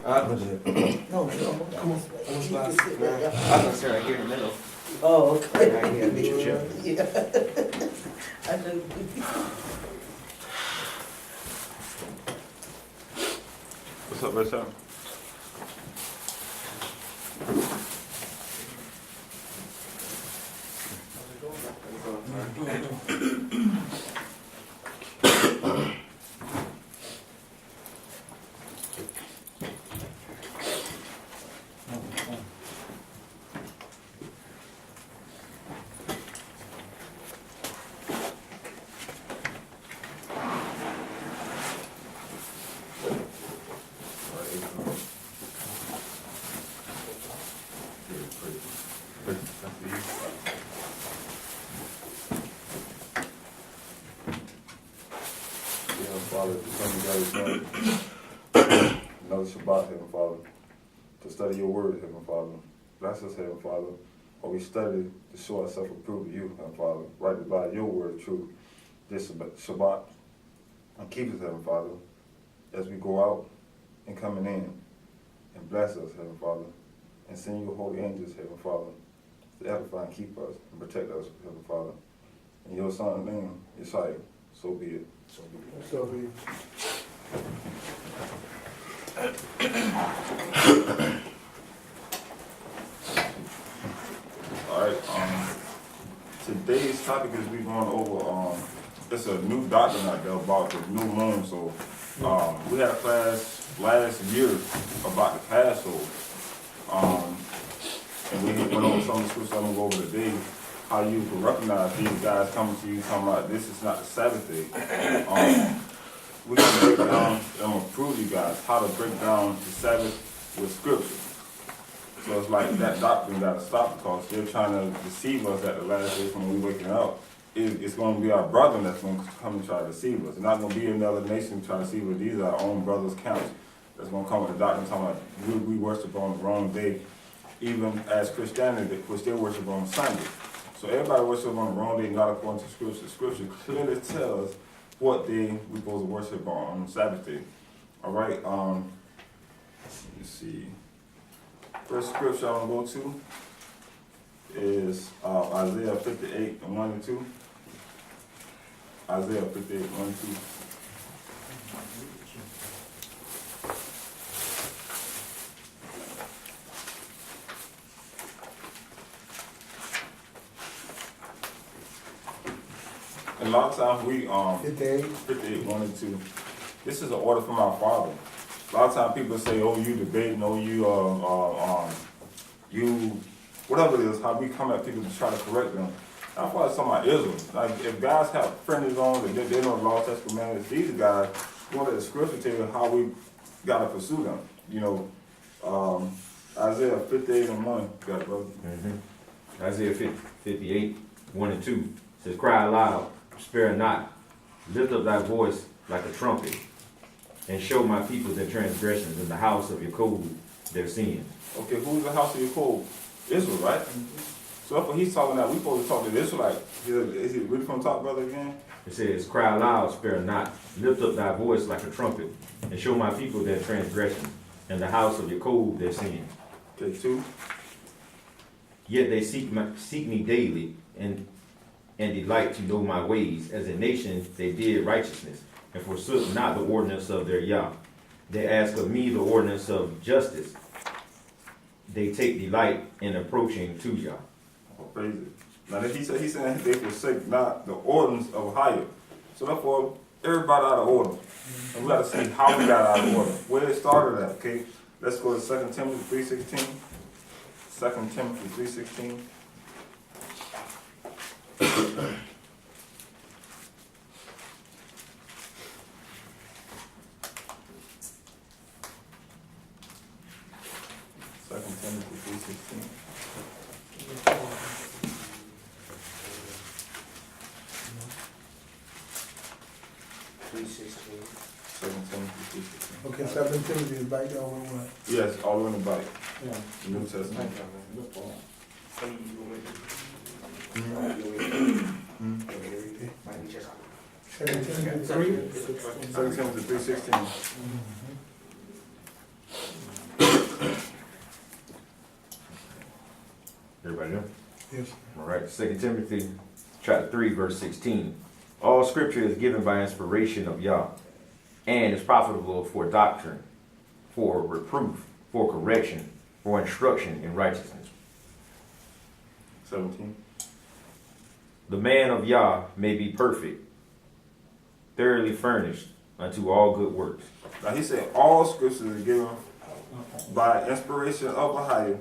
No, Come on. you can sit there. I was gonna sit right here in the middle. Oh, okay. Right here, get your chair. Yeah. I know. What's up, Rich? Father, to come together, another Shabbat, Heavenly Father, to study your word, Heavenly Father. Bless us, Heavenly Father, while we study to show ourselves approved to you, Heavenly Father, right by your word of truth. This Shabbat, and keep us, Heavenly Father, as we go out and coming in, and bless us, Heavenly Father, and send your holy angels, Heavenly Father, to edify and keep us and protect us, Heavenly Father. In your Son's name, Yeshua, so be it. So be it. All right. Today's topic is we going over. It's a new doctrine out there about the new moon. So we had a class last year about the Passover, and we went over some of the scriptures I'm gonna go over today. How you can recognize these guys coming to you talking about this is not the Sabbath day. We're going to break down, I'm going to prove you guys how to break down the Sabbath with Scripture. So it's like that doctrine got to stop because they're trying to deceive us at the last day when we're waking up. It's going to be our brother that's going to come and try to deceive us. It's not going to be another nation trying to deceive us. These are our own brothers' counts that's going to come with the doctrine talking about we worship on the wrong day, even as Christianity, which they worship on Sunday. So everybody worships on the wrong day, not according to Scripture. Scripture clearly tells us what day we're supposed to worship on Sabbath day. All right. Let me see. First scripture I'm gonna go to is Isaiah 58 and 1 and 2. Isaiah 58 1 and 2. And a lot of times we 58 1 and 2. This is an order from our Father. A lot of times people say, "Oh, you debating, oh, you whatever it is." How we come at people to try to correct them. That's why it's talking about Israel. Like if guys have friends on that they know the law, statutes, commandments, these guys want to let the Scripture tell you how we gotta pursue them. You know, Isaiah 58 and 1. Got it, brother. Mm-hmm. Isaiah 58 1 and 2 says, "Cry aloud, spare not, lift up thy voice like a trumpet, and show my people their transgressions, in the house of Jacob their sins." Okay, who's the house of Jacob? Israel, right? So that's what he's talking about. We supposed to talk to the Israelite. Is he really from the top, brother, again? It says, "Cry aloud, spare not, lift up thy voice like a trumpet, and show my people their transgressions, in the house of Jacob their sins." Okay, 2. "Yet they seek me daily, and delight to know my ways. As a nation they did righteousness, and forsook not the ordinance of their Yah. They ask of me the ordinance of justice. They take delight in approaching to Yah." Oh, praise it. Now he's saying they forsake not the ordinance of higher. So therefore, everybody out of order. And we got to see how we got out of order. Where it started at, okay? Let's go to 2 Timothy 3:16. 2 Timothy 3:16. Second Timothy 3:16. 3:16. 2 Timothy 3:16. Okay, 7 Timothy is back there on what? Yes, all the way in the bite. Yeah. The New Testament. Second Timothy 3. 2 Timothy 3:16. Everybody know? Yes, sir. All right, 2 Timothy chapter 3, verse 16. All scripture is given by inspiration of Yah, and is profitable for doctrine, for reproof, for correction, for instruction in righteousness. 17. The man of Yah may be perfect, thoroughly furnished unto all good works. Now he said all scriptures are given by inspiration of Ahia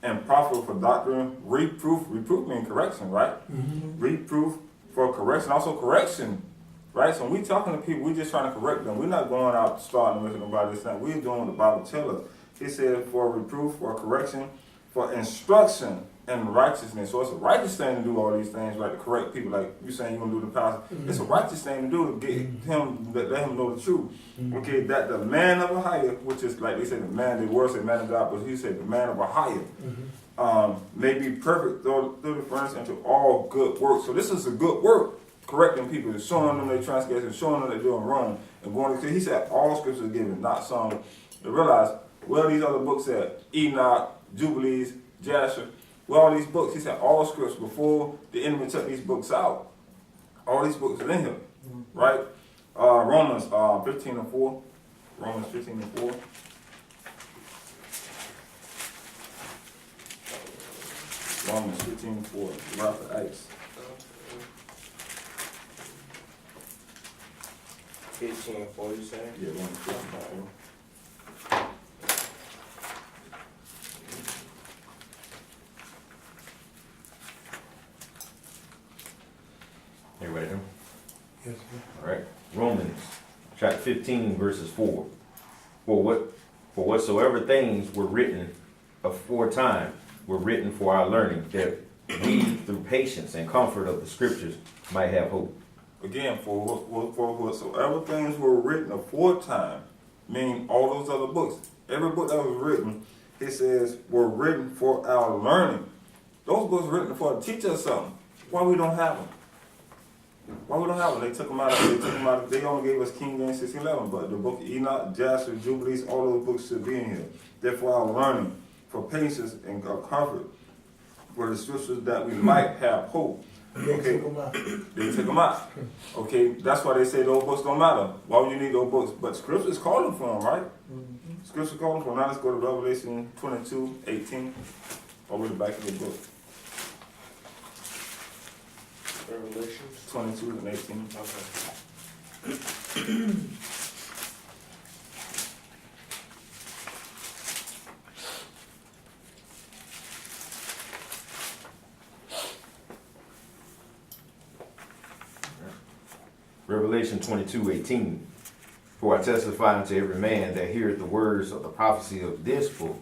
and profitable for doctrine, reproof means correction, right? Reproof for correction, also correction, right? So when we talking to people, we just trying to correct them. We're not going out starting with nobody this time. We're doing what the Bible tells us. He said for reproof, for correction, for instruction in righteousness. So it's a righteous thing to do all these things, right? To correct people, like you saying you're gonna do the pastor. It's a righteous thing to do to get him, let him know the truth. Okay, that the man of Ahia, which is like they say the man, the word said man of God, but he said the man of Ahia, may be perfect through the furnace into all good works. So this is a good work, correcting people, showing them their transgression, showing them they're doing wrong, and going to. He said all scriptures given, not some. To realize, well, these other books said Enoch, Jubilees, Jasher. Well, all these books, he said all scripts before the enemy took these books out. All these books are in here, right? Romans 15:4. Romans 15:4. Romans 15:4. Right for Acts. 15:4, you say? Yeah, Romans 15:4. Everybody know? Yes, sir. All right. Romans chapter 15, verses 4. For whatsoever things were written aforetime were written for our learning, that we through patience and comfort of the scriptures might have hope. Again, for whatsoever things were written aforetime, meaning all those other books. Every book that was written, it says, were written for our learning. Those books were written for to teach us something. Why we don't have them? Why we don't have them? They took them out. They only gave us King James 16:11, but the book of Enoch, Jasher, Jubilees, all those books should be in here. Therefore, our learning, for patience and comfort, for the scriptures that we might have hope. Okay, they took them out. Okay, that's why they say those books don't matter. Why would you need those books? But scripture's calling for them, right? Scripture calling for them. Now let's go to Revelation 22:18. All the way back in the book. Revelations 22:18. Okay. Revelation 22:18. For I testify unto every man that heareth the words of the prophecy of this book,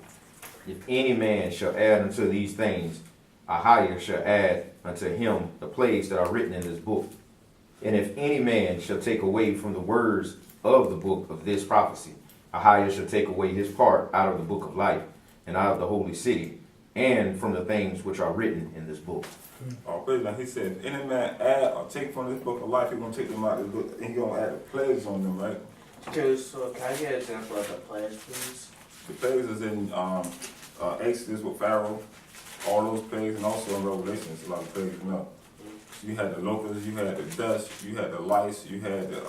if any man shall add unto these things, Ahia shall add unto him the plagues that are written in this book. And if any man shall take away from the words of the book of this prophecy, Ahia shall take away his part out of the book of life, and out of the holy city, and from the things which are written in this book. Like he said, if any man add or take from this book of life, he's going to take them out of this book, and he's going to add the plagues on them, right? Okay, so can I get an example of the plagues, please? The plagues is in Exodus with Pharaoh, all those plagues, and also in Revelation, it's a lot of plagues enough. You had the locusts, you had the dust, you had the lice, you had the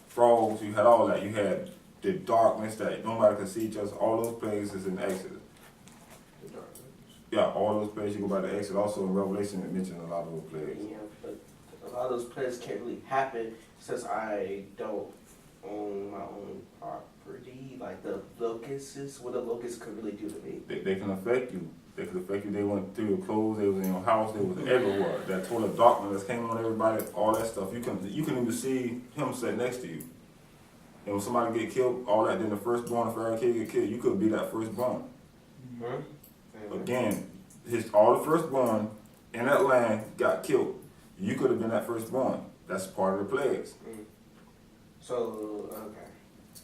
frogs, you had all that. You had the darkness that nobody could see each other. All those plagues is in Exodus. Yeah, all those plagues, you go by the Exodus. Also in Revelation, it mentions a lot of those plagues. Yeah, but a lot of those plagues can't really happen since I don't own my own property. Like the locusts, what the locusts could really do to me. They can affect you. They could affect you. They went through your clothes. They was in your house. They was everywhere. That total darkness came on everybody. All that stuff. You can even see him sitting next to you. And when somebody get killed, all that. Then the firstborn, if every kid get killed, you could be that firstborn. Again, all the firstborn in that land got killed. You could have been that firstborn. That's part of the plagues. So okay.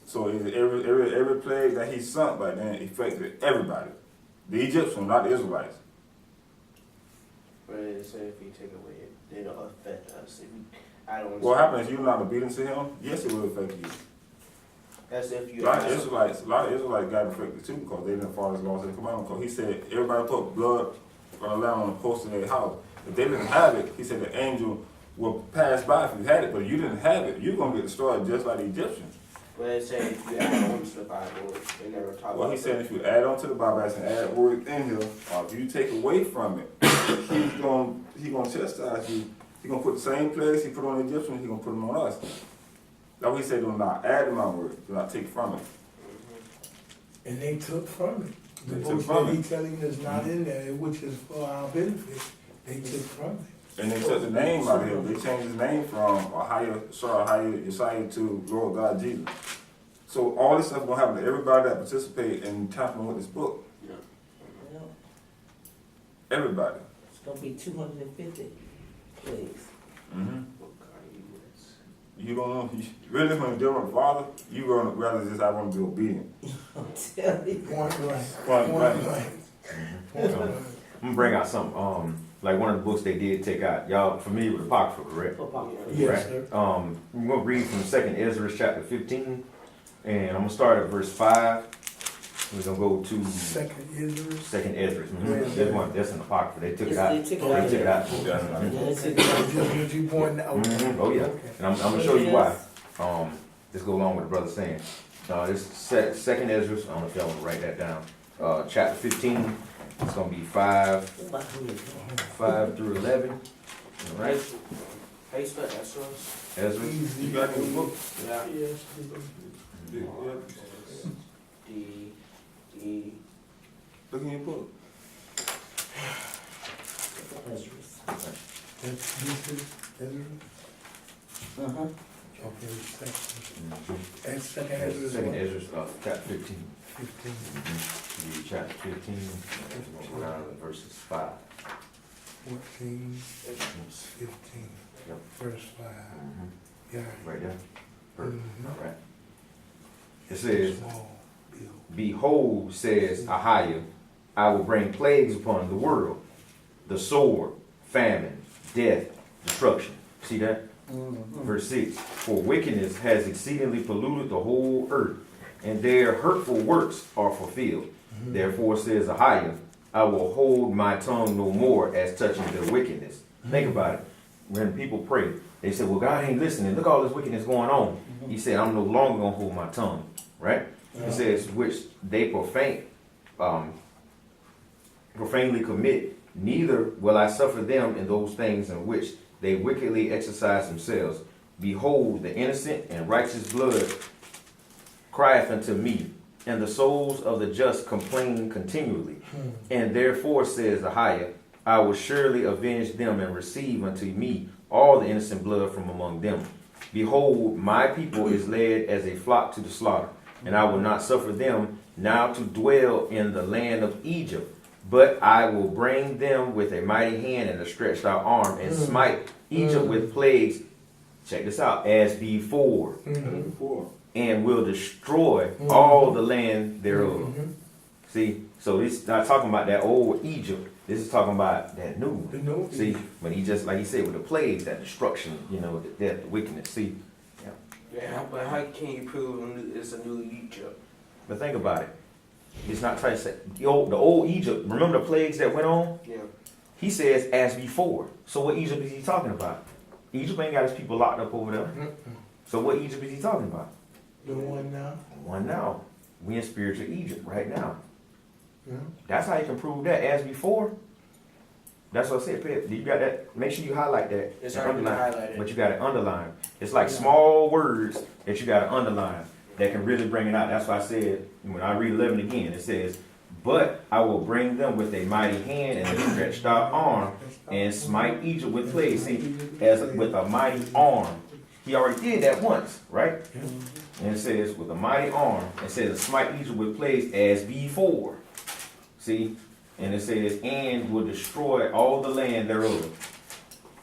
So every plague that he sunk back then affected everybody. The Egyptians, not the Israelites. But it said if you take away it, it'll affect us. If you, I don't. What happens? You're not obedient to him. Yes, it will affect you. That's if you. A lot of Israelites got affected too because they didn't follow his laws and commandments. Because he said everybody put blood gonna land on the post in their house. If they didn't have it, he said the angel will pass by if you had it, but if you didn't have it, you're gonna get destroyed just like the Egyptians. Well, it said if you add on to the Bible, they never talk Well, about he said if you add on to the Bible and add words in here, or if you take away from it, he gonna chastise you. He gonna put the same plagues he put on the Egyptians, he gonna put them on us. That's what he said, do not add to my word, do not take from it. And they took from it. The They took books from that he it. telling us not in there, which is for our benefit, they took from it. And they took the name out of him. They changed his name from Yeshaya to Lord God Jesus. So all this stuff gonna happen to everybody that participate in tampering with this book. Well, Everybody. it's gonna be 250 plagues. Mm-hmm. what God he was. You don't really want to deal with the Father. You gonna rather just I want to be obedient. I'm telling you. Point blank. Point blank. Point blank. I'm gonna bring out some, like one of the books they did take out. Y'all familiar with Apocrypha, correct? Yes, Right. sir. I'm gonna read from 2nd Ezra chapter 15, and I'm gonna start at verse 5. We're gonna go to Second Israel. 2nd Ezra. Where is This that? one, that's an Apocrypha. They took it out. They took it out. They took it out. Yeah. Yeah, it's in Just what you pointing out. Mhm. Oh, yeah. Okay. And I'm gonna show you why. Let's go along with the brother saying. This second Ezra, I don't know if y'all wanna write that down. Chapter 15, it's gonna be 5 through 11. All right, How you spell Ezra? Ezra. You got any book? Yeah. Yes. D. Look in your book. That's, this is Israel? Uh-huh. Okay, second. Mhm. That's second Israel. Second Ezra, chapter 15. 15. Read chapter 15, go down to verses 5. 14, 15, Yep. verse 5. Mhm. Yeah. Right there. Perfect. Mhm. All right. It says, Small bill. behold, says Ahiah, I will bring plagues upon the world, the sword, famine, death, destruction. See that? Verse 6, for wickedness has exceedingly polluted the whole earth, and their hurtful works are fulfilled. Therefore says Ahiah, I will hold my tongue no more as touching their wickedness. Think about it. When people pray, they say, well, God ain't listening. Look all this wickedness going on. He said, I'm no longer going to hold my tongue. Right? It says, which they profanely commit, neither will I suffer them in those things in which they wickedly exercise themselves. Behold, the innocent and righteous blood crieth unto me, and the souls of the just complain continually. And therefore, says Ahiah, I will surely avenge them and receive unto me all the innocent blood from among them. Behold, my people is led as a flock to the slaughter, and I will not suffer them now to dwell in the land of Egypt. But I will bring them with a mighty hand and a stretched out arm, and smite Egypt with plagues. Check this out, as before, Before. and will destroy all the land thereof. See, so this not talking about that old Egypt. This is talking about that new. The new See, when he just like he said with the plagues, that destruction, the death, the wickedness. See, Yeah, but how can you prove it's a new Egypt? but think about it. It's not trying to say the old Egypt. Remember the plagues that went on? Yeah. He says as before. So what Egypt is he talking about? Egypt ain't got his people locked up over there. So what Egypt is he talking about? The one now. The one now. We in spiritual Egypt right now. Yeah. That's how you can prove that as before. That's what I said, Pep. You got that? Make sure you highlight that. It's and already underline. highlighted. But you got to underline. It's like small words that you got to underline that can really bring it out. That's why I said when I read 11 again, it says, "But I will bring them with a mighty hand and a stretched out arm, and smite Egypt with plagues." See, as with a mighty arm. He already did that once, right? And it says with a mighty arm. It says smite Egypt with plagues as before. See, and it says and will destroy all the land thereof.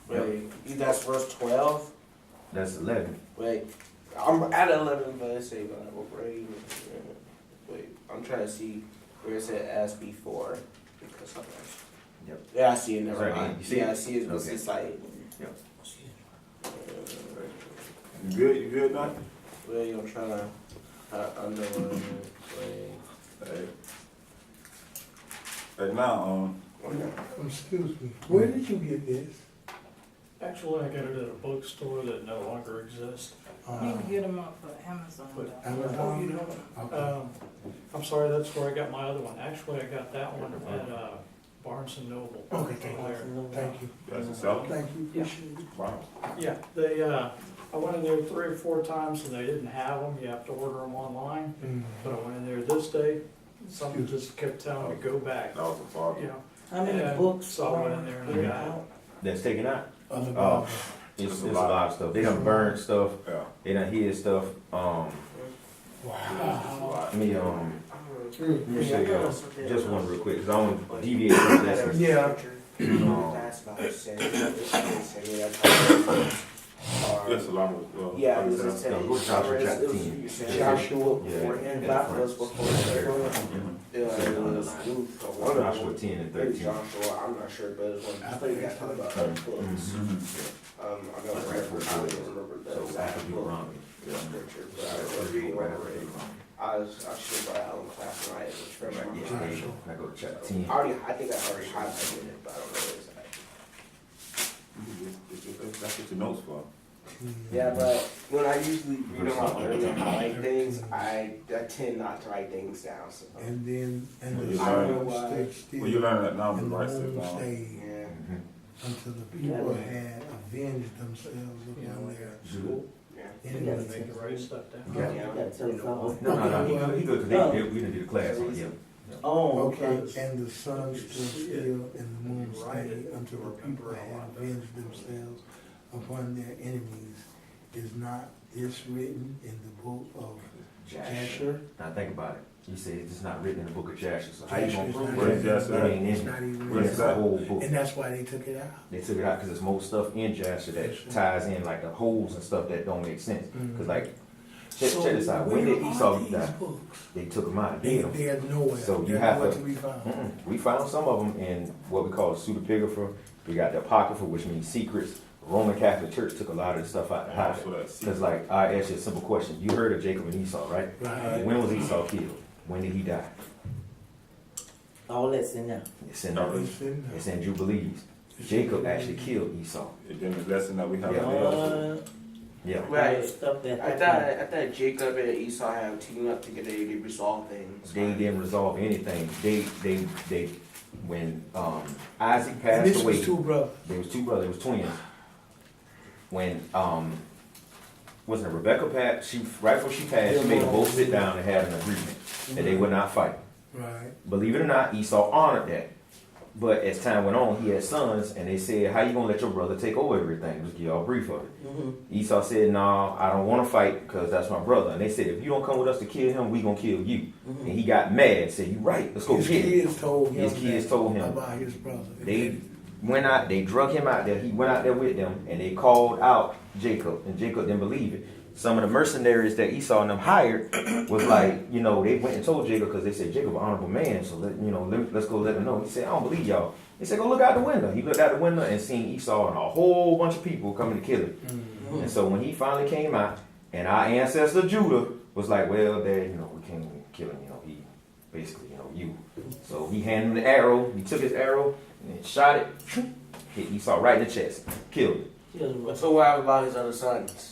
Wait, that's verse 12? That's 11. Wait, I'm at 11, but it say, but I will bring. Wait, I'm trying to see where it said as before. Because of that. Yep. Yeah, I see it. Never Sorry, mind. you see Yeah, it? I see it. It's Okay. just like. Yep. You good? You good now? Wait, I'm trying to underline it. Wait. Right now, Excuse me, where did you get this? Actually, I got it at a bookstore that no longer exists. You can get them off of Amazon. But- though. Amazon? You know, Okay. I'm sorry, that's where I got my other one. Actually, I got that one at Barnes and Noble. Okay, thank you, thank you, That's a seller? thank you, appreciate it. Wow. Yeah, they, I went in there 3 or 4 times and they didn't have them. You have to order them online. But I went in there this day, something just kept telling me, go back, That was a problem. you know. How many Yeah, books so I went are in there and I in got it. out? That's taken out. Other Oh, Bibles. it's a a lot. lot of stuff. They done burned stuff. Yeah. They done hid stuff. Wow. Let me let me show Yeah, you I also did, just one real quick, cause I want to deviate from this. Yeah. That's about to say, that's Yes, a lot of, Yeah, like I it said, was a Go to Joshua chapter 10. Joshua, Yeah. and that was before the it was one of Joshua them. 10 and Maybe 13. Joshua, I'm not sure, but it was one. I think you guys talking about other books. Mhm. I know I don't remember the So exact after book Deuteronomy. scripture, but I remember reading over it. I should write out in class tonight, which for my Yeah, I go to chapter 10. I think I already highlighted it, but I don't know exactly. That's what your notes for. Yeah, but when I usually read them out early and highlight things, I tend not to write things down. So And then, and Well, the you learn- sun stayed still. Well, you learn that now, And but the right, sit moon down. stayed yeah, Mhm. until the people had avenged themselves upon their School, yeah. enemies. make you write stuff down. Yeah. You gotta tell us all. No, he good, cause we didn't do the class on him. Oh, Okay, okay. and the sun stood still and the moon stayed until the people had avenged themselves upon their enemies. Is not this written in the book of Jasher? Now think about it. You say it's not written in the book of Jasher, so how you Jasher gonna is prove not Where it? is written. Jasher? It ain't It's in not even Where is It's that? the written. whole book. And that's why they took it out. They took it out because there's more stuff in Jasher that ties in like the holes and stuff that don't make sense. Cause like, check this out. When did where are Esau these die? books? They took them out. They, Hid 'em. they're nowhere. So you They're have nowhere to- be found. We found some of them in what we call the pseudepigrapha. We got the apocrypha, which means secrets. The Roman Catholic Church took a lot of the stuff out to hide it. So that's Because like, I asked you a simple question. You heard of Jacob and Esau, right? Right. When was Esau killed? When did he die? All that's in there. It's in, It's in there. it's in Jubilees. Jacob actually killed Esau. And then the lesson that we have Yeah. today. Yeah. Right. Stuff that I thought Jacob and Esau have teamed up together to resolve things. They didn't resolve anything. They when Isaac And passed this away, was two brothers. there was 2 brothers, it was twins. When wasn't it Rebecca passed? She right before she passed, she made them both sit down and have an agreement that they would not fight. Right. Believe it or not, Esau honored that. But as time went on, he had sons, and they said, "How you gonna let your brother take over everything?" Just give y'all a brief of it. Mm-hmm. Esau said, "No, I don't want to fight because that's my brother." And they said, "If you don't come with us to kill him, we gonna kill you." Mm-hmm. And he got mad, said, "You right, let's go His get him." kids told him. His kids that told him. about his brother. They went out, they drug him out there. He went out there with them, and they called out Jacob, and Jacob didn't believe it. Some of the mercenaries that Esau and them hired was like, they went and told Jacob because they said Jacob an honorable man, so let's go let him know. He said, "I don't believe y'all." He said, "Go look out the window." He looked out the window and seen Esau and a whole bunch of people coming to kill him. Mm-hmm. And so when he finally came out, and our ancestor Judah was like, "Well, Dad, we can't kill him. He basically, you." So he handed him the arrow. He took his arrow and shot it. Hit Esau right in the chest. Killed him. So what about his other sons?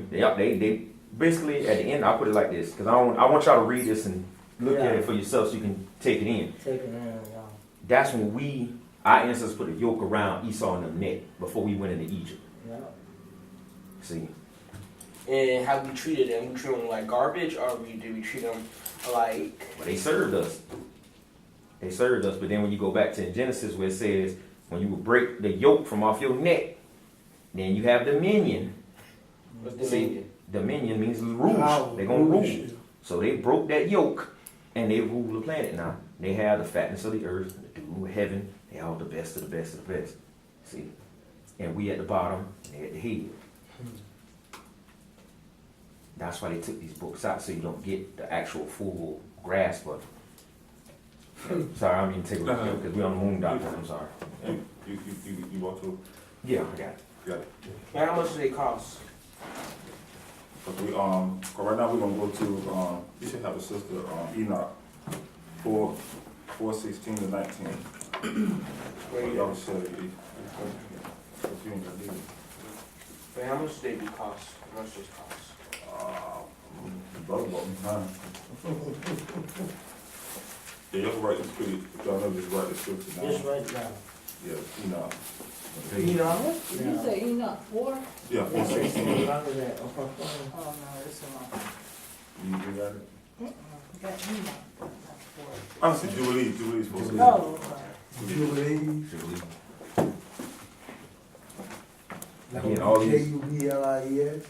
They basically at the end. I'll put it like this because I want y'all to read this and look at it for yourself so you can take it in. Take it in, y'all. That's when our ancestors put a yoke around Esau and the neck before we went into Egypt. Yeah. See, And how we treated them? We treated them like garbage, or did we treat them like? well, they served us. They served us, but then when you go back to Genesis where it says when you would break the yoke from off your neck, then you have dominion. What's the See, meaning? dominion means rule. Power, They're gonna rule. rulership. So they broke that yoke and they rule the planet now. They have the fatness of the earth, the dew of heaven. They all the best of the best of the best. See? And we at the bottom, and they at the head. That's why they took these books out so you don't get the actual full grasp of it. Sorry, I don't mean to take a look because we're on the moon doctor. I'm sorry. And you walk through. Yeah, I got it. You got it. How much do they cost? But we right now we're gonna go to you should have a sister Enoch 4:16 to 19. Where you Y'all go? said it. But you ain't gonna do it. Wait, how much they be cost? How much this cost? The brother bought me time. Yeah, y'all can write this scripture. Y'all know just write the scripture down. Just right now. Yeah, you know. You know? Did you say Enoch 4? Yeah, Yeah, 416. remember that. Oh, no, it's in my, You got it? got Enoch, not 4. I see Jubilee. Jubilee's 416. Oh, okay. Jubilees, Jubilee. like Again, all these- Jublies.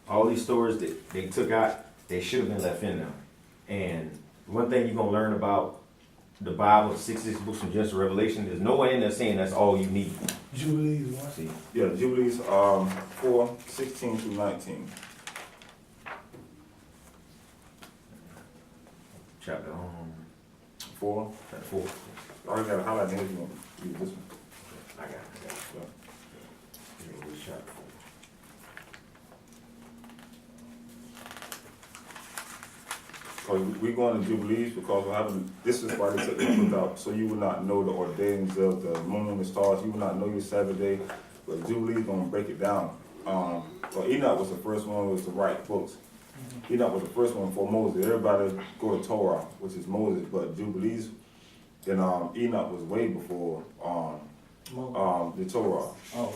All these stories that they took out, they should have been left in there. And one thing you're gonna learn about the Bible, the 66 books from Genesis to Revelation, there's no one in there saying that's all you need. Jubilees, what? See, Yeah, Jubilees 4:16 through 19. chapter 4. chapter 4. I already got a highlight there. You want to read this one? I got it. Yeah. Here it is, chapter 4. We're going to Jubilees because what happened, this is why they took the book out, so you will not know the ordainings of the moon, the stars, you will not know your Sabbath day, but Jubilees gonna break it down. Well, Enoch was the first one was to write books. Enoch was the first one for Moses. Everybody go to Torah, which is Moses, but Jubilees, then Enoch was way before the Torah. Oh,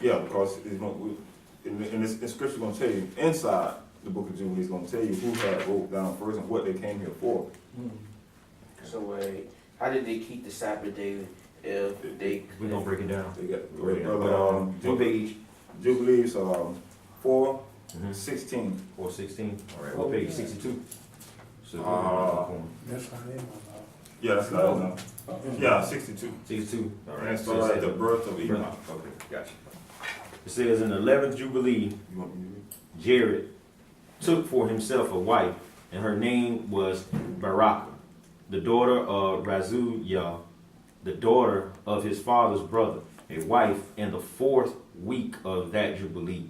Yeah, because it's gonna, in this in scripture gonna tell you inside the book of Jubilees gonna tell you who had wrote down first and what they came here for. So wait, how did they keep the Sabbath day if they? We're gonna break it down. They got Break it down. brother What page? Jubilees 4:16. 416. All right. What page? 62. So That's not in my mouth. Yeah, that's not enough. Yeah, 62. 62. All And right. it So starts it at the says- birth of Enoch. Okay, gotcha. It says in the 11th Jubilee, You want me to read? Jared took for himself a wife, and her name was Baraka, the daughter of Razuiah, the daughter of his father's brother, a wife in the 4th week of that Jubilee.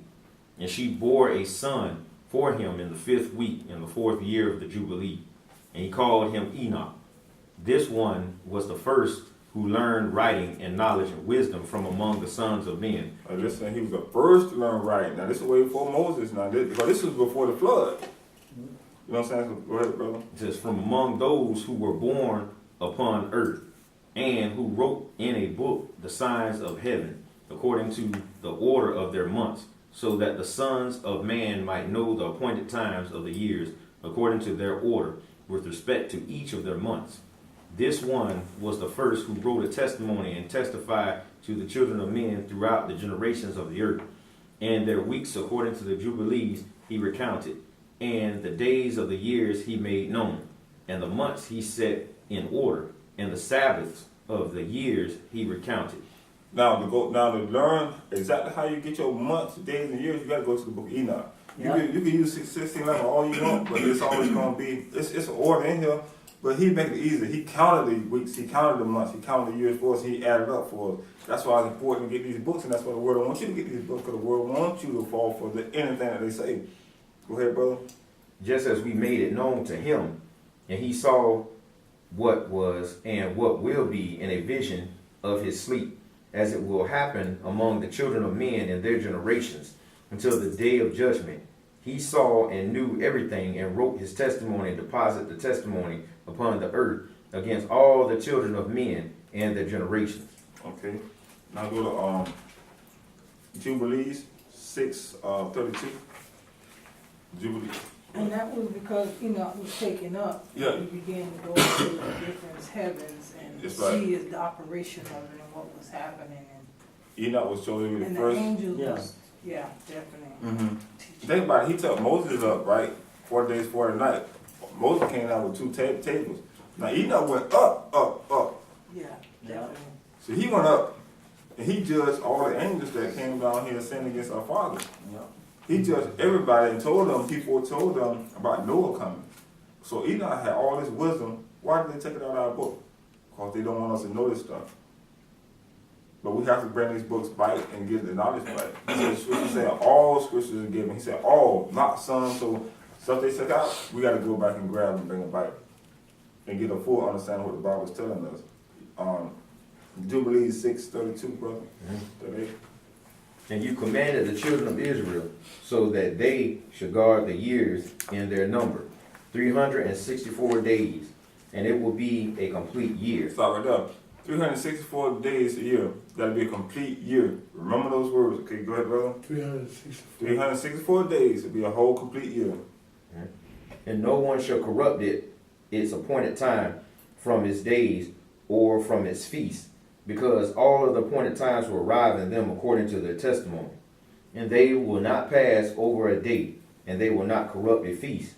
And she bore a son for him in the 5th week, in the 4th year of the Jubilee. And he called him Enoch. This one was the first who learned writing and knowledge and wisdom from among the sons of men. Listen, he was the first to learn writing. Now, this is way before Moses. Now, because this was before the flood. You know what I'm saying? So, go ahead, brother. It says, from among those who were born upon earth, and who wrote in a book the signs of heaven, according to the order of their months, so that the sons of man might know the appointed times of the years, according to their order, with respect to each of their months. This one was the first who wrote a testimony and testified to the children of men throughout the generations of the earth. And their weeks according to the Jubilees he recounted, and the days of the years he made known, and the months he set in order, and the Sabbaths of the years he recounted. Now to learn exactly how you get your months, days, and years, you got to go to the book of Enoch. Yeah. You can use 1611 all you want, but it's always going to be it's an order in here. But he made it easy. He counted the weeks, he counted the months, he counted the years for us, he added up for us. That's why it's important to get these books, and that's why the world wants you to get these books, because the world wants you to fall for anything that they say. Go ahead, brother. Just as we made it known to him, and he saw what was and what will be in a vision of his sleep, as it will happen among the children of men in their generations, until the day of judgment. He saw and knew everything, and wrote his testimony and deposited the testimony upon the earth against all the children of men and their generations. Okay. Now go to Jubilees 6:32. Jubilee. And that was because Enoch was taken up. Yeah. He began to go into the different heavens and That's right. see the operation of it and what was happening. Enoch was chosen to be the And the first. angels Yeah. was, yeah, definitely. Mm-hmm. Think about it. He took Moses up, right? 40 days, 40 nights. Moses came down with 2 tables. Now Enoch went up. Yeah, definitely. So he went up, and he judged all the angels that came down here and sinned against our fathers. Yeah. He judged everybody and told them, people told them about Noah coming. So Enoch had all this wisdom. Why did they take it out of our book? Because they don't want us to know this stuff. But we have to bring these books back and get the knowledge back. So Scripture said all scriptures are given. He said all, not some. So stuff they took out, we got to go back and grab and bring them back and get a full understanding of what the Bible is telling us. Jubilee 6:32, brother. 38. And you commanded the children of Israel so that they should guard the years in their number, 364 days, and it will be a complete year. Stop right there. 364 days a year. That'll be a complete year. Remember those words. Okay, go ahead, brother. 364. 364 days. It'll be a whole complete year. And no one shall corrupt its appointed time from its days or from its feasts, because all of the appointed times will arrive in them according to their testimony. And they will not pass over a date, and they will not corrupt a feast.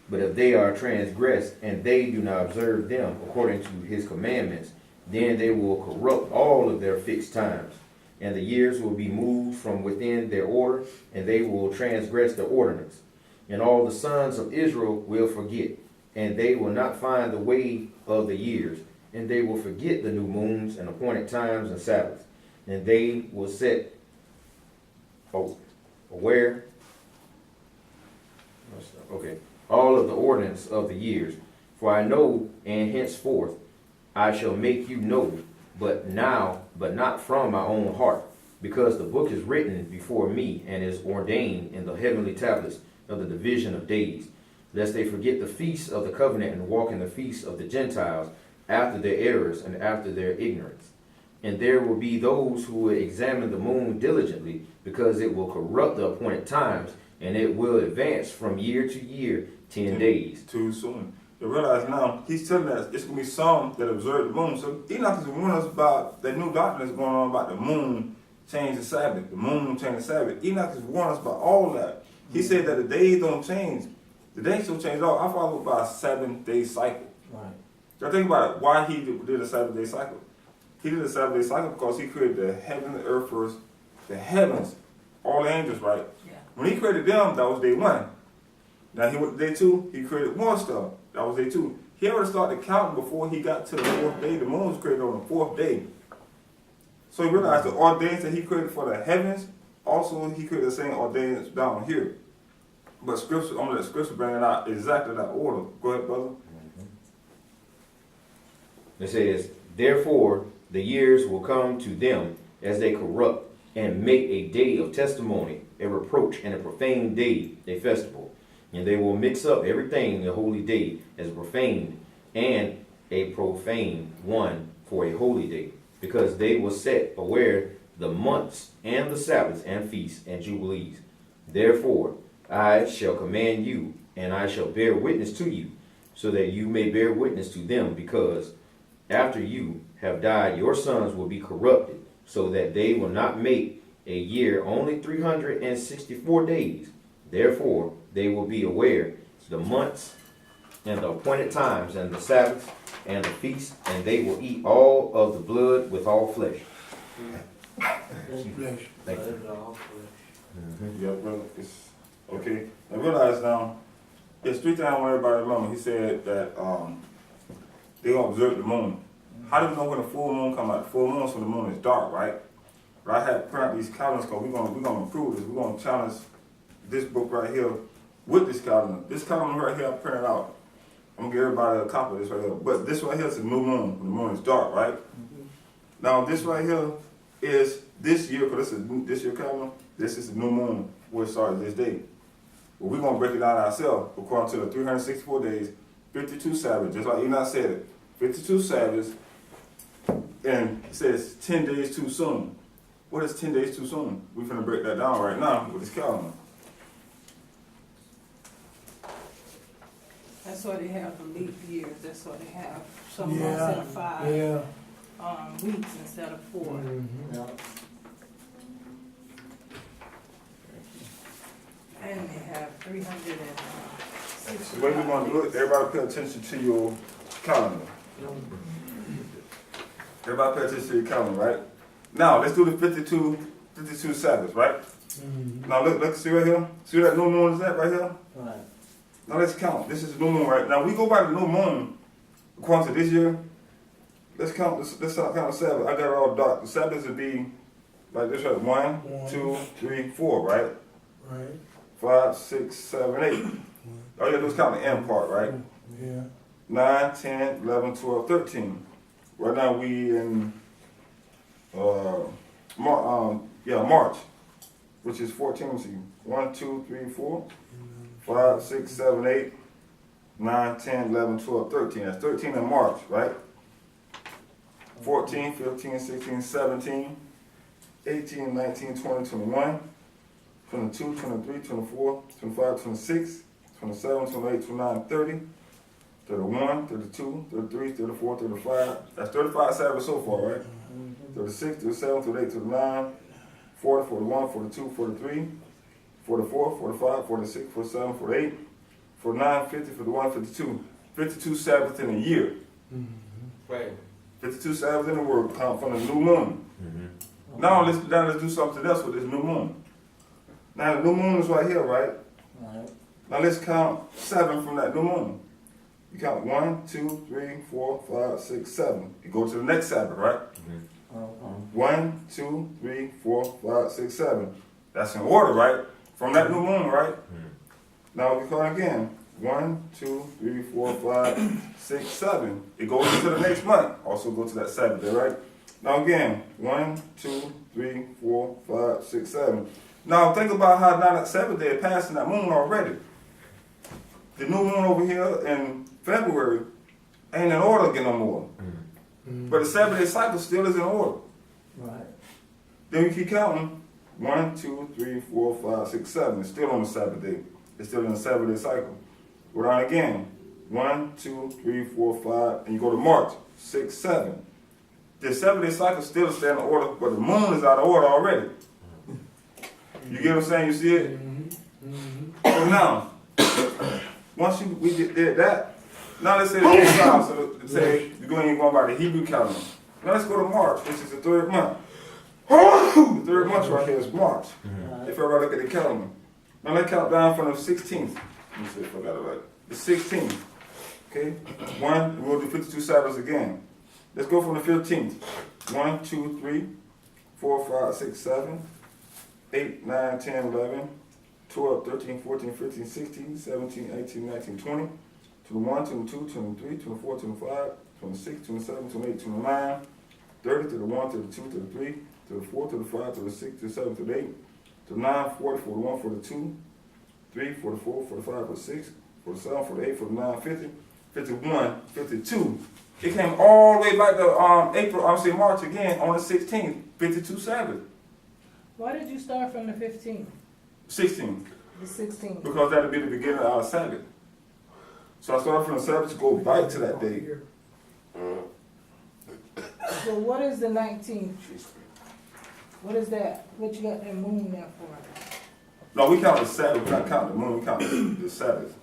But if they are transgressed, and they do not observe them according to his commandments, then they will corrupt all of their fixed times. And the years will be moved from within their order, and they will transgress the ordinance. And all the sons of Israel will forget, and they will not find the way of the years, and they will forget the new moons and appointed times and Sabbaths, and they will set aware, okay, all of the ordinance of the years. For I know, and henceforth I shall make you know, but not from my own heart, because the book is written before me and is ordained in the heavenly tablets of the division of days, lest they forget the feasts of the covenant and walk in the feasts of the Gentiles after their errors and after their ignorance. And there will be those who will examine the moon diligently, because it will corrupt the appointed times, and it will advance from year to year 10 days. Too soon. You realize now, he's telling us it's going to be some that observe the moon. So Enoch is warning us about that new doctrine that's going on about the moon change the Sabbath. The moon change the Sabbath. Enoch is warning us about all that. He said that the days don't change. The days don't change at all. I follow by a 7-day cycle. Right. Y'all think about it, why he did a 7-day cycle. He did a 7-day cycle because he created the heaven and the earth first. The heavens, all the angels, right? Yeah. When he created them, that was day 1. Now he went to day 2, he created more stuff. That was day 2. He already started counting before he got to the 4th day. The moon was created on the 4th day. So he realized the ordains that he created for the heavens, also he created the same ordains down here. But scripture, only the scripture bringing out exactly that order. Go ahead, brother. It says, therefore the years will come to them as they corrupt, and make a day of testimony, a reproach, and a profane day a festival. And they will mix up everything in the holy day as profaned, and a profane one for a holy day, because they will set aware the months and the Sabbaths and feasts and jubilees. Therefore I shall command you, and I shall bear witness to you, so that you may bear witness to them, because after you have died, your sons will be corrupted, so that they will not make a year only 364 days. Therefore they will be aware the months and the appointed times and the Sabbaths and the feasts, and they will eat all of the blood with all flesh. Thank you. Yeah, brother. It's okay. Now realize now, there's 3 things I want everybody to remember. He said that they gonna observe the moon. How do we know when the full moon come out? The full moon is when the moon is dark, right? But I had printed these calendars because we're gonna improve this. We're gonna challenge this book right here with this calendar. This calendar right here I printed out. I'm gonna give everybody a copy of this right here. But this right here is the new moon. When the moon is dark, right? Now this right here is this year, because this year calendar. This is the new moon where it started this day. But we're gonna break it down ourselves according to the 364 days, 52 Sabbaths, just like Enoch said it. 52 Sabbaths, and it says 10 days too soon. What is 10 days too soon? We're gonna break that down right now with this calendar. That's why they have the leap years, that's why they have some Yeah, months in 5 yeah. weeks instead of 4. Yeah. And they have 360. The way we're gonna do it, everybody pay attention to your calendar. Everybody pay attention to your calendar, right? Now, let's do the 52 Sabbaths, right? Now, look, see right here? See where that new moon is at right here? Right. Now, let's count. This is the new moon, right? Now, we go by the new moon, according to this year. Let's count, let's count the Sabbath. I got it all dark. The Sabbaths would be like this, right? 1, 2, 3, 4, right? Right. 5, 6, 7, 8. All you gotta do is count the end part, right? Yeah. 9, 10, 11, 12, 13. Right now we in, March, which is 14, let's see, 1, 2, 3, 4, 5, 6, 7, 8, 9, 10, 11, 12, 13. That's 13 in March, right? 14, 15, 16, 17, 18, 19, 20, 21, 22, 23, 24, 25, 26, 27, 28, 29, 30, 31, 32, 33, 34, 35. That's 35 Sabbaths so far, right? 36, 37, 38, 39, 40, 41, 42, 43, 44, 45, 46, 47, 48, 49, 50, 51, 52. 52 Sabbaths in a year. Right. 52 Sabbaths in the world count from the new moon. Now let's do something else with this new moon. Now the new moon is right here, right? Right. Now let's count 7 from that new moon. You count 1, 2, 3, 4, 5, 6, 7. You go to the next Sabbath, right? 1, 2, 3, 4, 5, 6, 7. That's in order, right? From that new moon, right? Now we count again. 1, 2, 3, 4, 5, 6, 7. It goes into the next month. Also go to that Sabbath day, right? Now again, 1, 2, 3, 4, 5, 6, 7. Now think about how now that Sabbath day is passing that moon already. The new moon over here in February ain't in order again no more. But the 7 day cycle still is in order. Right. Then we keep counting. 1, 2, 3, 4, 5, 6, 7. It's still on the Sabbath day. It's still in the 7 day cycle. Go down again. 1, 2, 3, 4, 5, and you go to March. 6, 7. The 7 day cycle still stays in order, but the moon is out of order already. You get what I'm saying? You see it? So now, once we did that, now let's say the next time, so let's say you're going by the Hebrew calendar. Now let's go to March, which is the 3rd month. The 3rd month right here is March. If everybody look at the calendar. Now let's count down from the 16th. Let me see if I got it right. The 16th. Okay? We'll do 52 Sabbaths again. Let's go from the 15th. 1, 2, 3, 4, 5, 6, 7, 8, 9, 10, 11, 12, 13, 14, 15, 16, 17, 18, 19, 20, 21, 22, 23, 24, 25, 26, 27, 28, 29, 30, 31, 32, 33, 34, 35, 36, 37, 38, 39, 40, 41, 42, 3, 44, 45, 46, 47, 48, 49, 50, 51, 52. It came all the way back to March again on the 16th, 52 Sabbath. Why did you start from the 15th, 16, the 16th? because that'll be the beginning of our Sabbath. So I started from the Sabbath to go back to that day. So what is the 19th? What is that? What you got that moon there for? No, we count the Sabbath, we're not counting the moon, we count the Sabbath.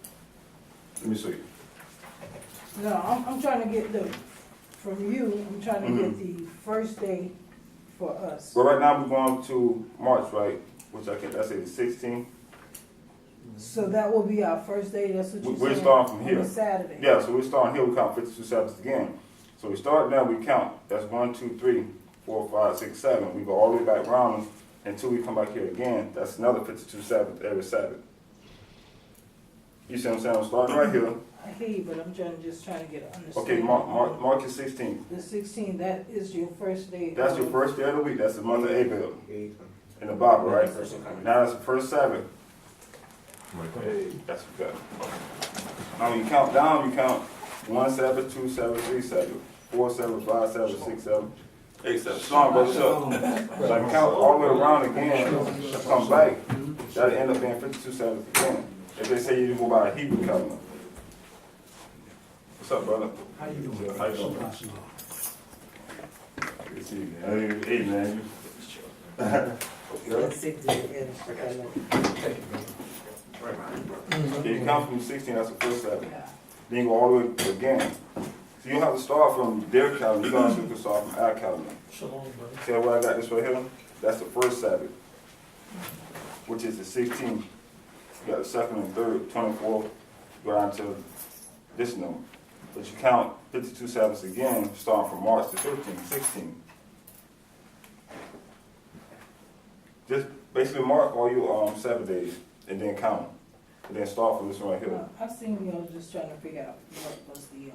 Let me show you. No, I'm trying to get from you, I'm trying to get the first day for us. But right now we're going to March, right? Which I say the 16th. So that will be our first day, that's what you're saying? We're starting from here. On a Saturday? Yeah, so we're starting here, we count 52 Sabbaths again. So we start now, we count. That's 1, 2, 3, 4, 5, 6, 7. We go all the way back around until we come back here again. That's another 52 Sabbaths every Sabbath. You see what I'm saying? I'm starting right here. I hear you, but I'm just trying to get an understanding. Okay, March is 16th. The 16th, that is your first day. That's your first day of the week. That's the month of Abel in the Bible, right? Now that's the first Sabbath. Hey, that's good. Now when you count down, you count 1 Sabbath, 2 Sabbath, 3 Sabbath, 4 Sabbath, 5 Sabbath, 6 Sabbath, 8 Sabbath. Strong, brother, shut. So I count all the way around again, come back, that'll end up being 52 Sabbaths again. If they say you go by a Hebrew calendar. What's up, brother? How you doing? How you doing? Good to see you, man. Hey, man. Let's sit there Yeah, you count from 16, that's the first Sabbath. Then you go all the way again. So you don't have to start from their calendar, you don't have to start from our calendar. Shalom, brother. See where I got this right here? That's the first Sabbath, which is the 16th. You got the second and third, 24th, go down to this number. But you count 52 Sabbaths again, starting from March to 13th, 16th. Just basically mark all your Sabbath days and then count. And then start from this one right here. I seen y'all just trying to figure out what was the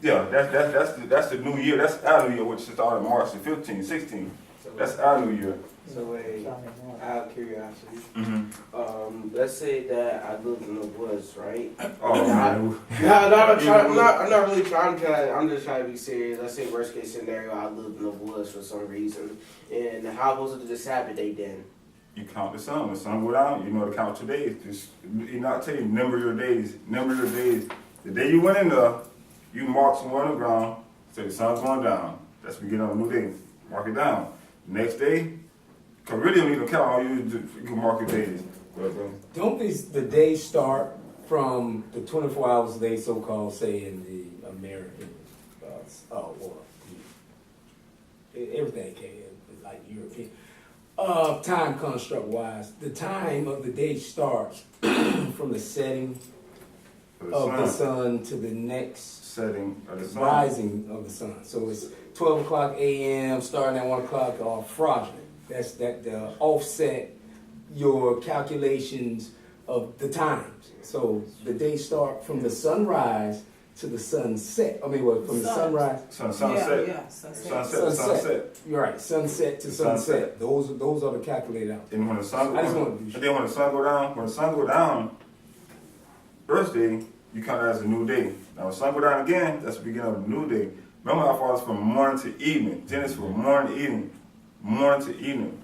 Yeah, that's the new year. That's our new year, which started March the 15th, 16th. That's our new year. So wait, out of curiosity, Mm-hmm. let's say that I lived in the woods, right? Oh man. No, I'm not really trying to. I'm just trying to be serious. Let's say worst case scenario, I lived in the woods for some reason, and how was it the Sabbath day then? You count the sun. The sun go down. You know to count your days. Just you not tell you number your days. Number your days. The day you went in there, you mark somewhere on the ground. Say the sun's going down. That's beginning of a new day. Mark it down. Next day, cause really you don't need to count. All you can mark your days. Don't the days start from the 24 hours a day, so-called, say, in the American, everything came like European. Time construct-wise, the time of the day starts from the setting of the sun to the next setting of the sun. rising of the sun. So it's 12 o'clock a.m. starting at 1 o'clock fraudulent. That's that offset your calculations of the times. So the days start from the sunrise to the sunset. I mean, from the sunrise. Sunset. Yeah, sunset. Sunset. You're right. Sunset to sunset. Those are the calculated out. And when the sun, I just want to be and then when the sun go down, Earth day, you count it as a new day. Now when the sun go down again, that's the beginning of a new day. Remember how far it's from morning to evening. Then it's from morning to evening. Morning to evening.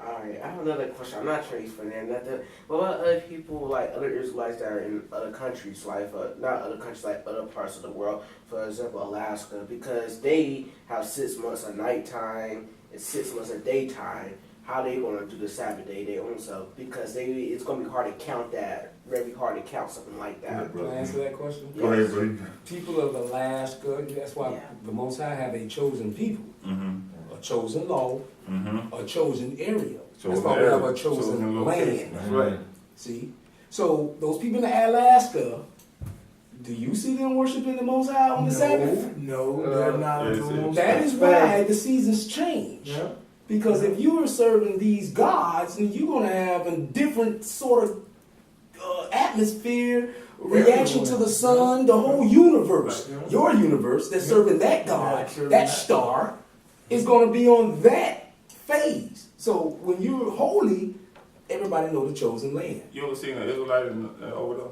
Alright, I have another question. I'm not sure he's for there, nothing. But what other people, like other Israelites that are in other countries, like not other countries, like other parts of the world, for example, Alaska, because they have 6 months of nighttime and 6 months of daytime. How they gonna do the Sabbath day their own self? Because it's gonna be hard to count that. Very hard to count something like that. Can I answer that question? Go ahead, bro. People of Alaska, that's why the Most High have a chosen people, a chosen law, a chosen area. That's why we have a chosen land. That's right. See? So those people in Alaska, do you see them worshiping the Most High on the Sabbath? No, they're not. That is why the seasons change. Yeah. Because if you are serving these gods, then you're going to have a different sort of atmosphere, reaction to the sun, the whole universe. Your universe that's serving that God, that star, is going to be on that phase. So when you're holy, everybody know the chosen land. You ever seen an Israelite over there?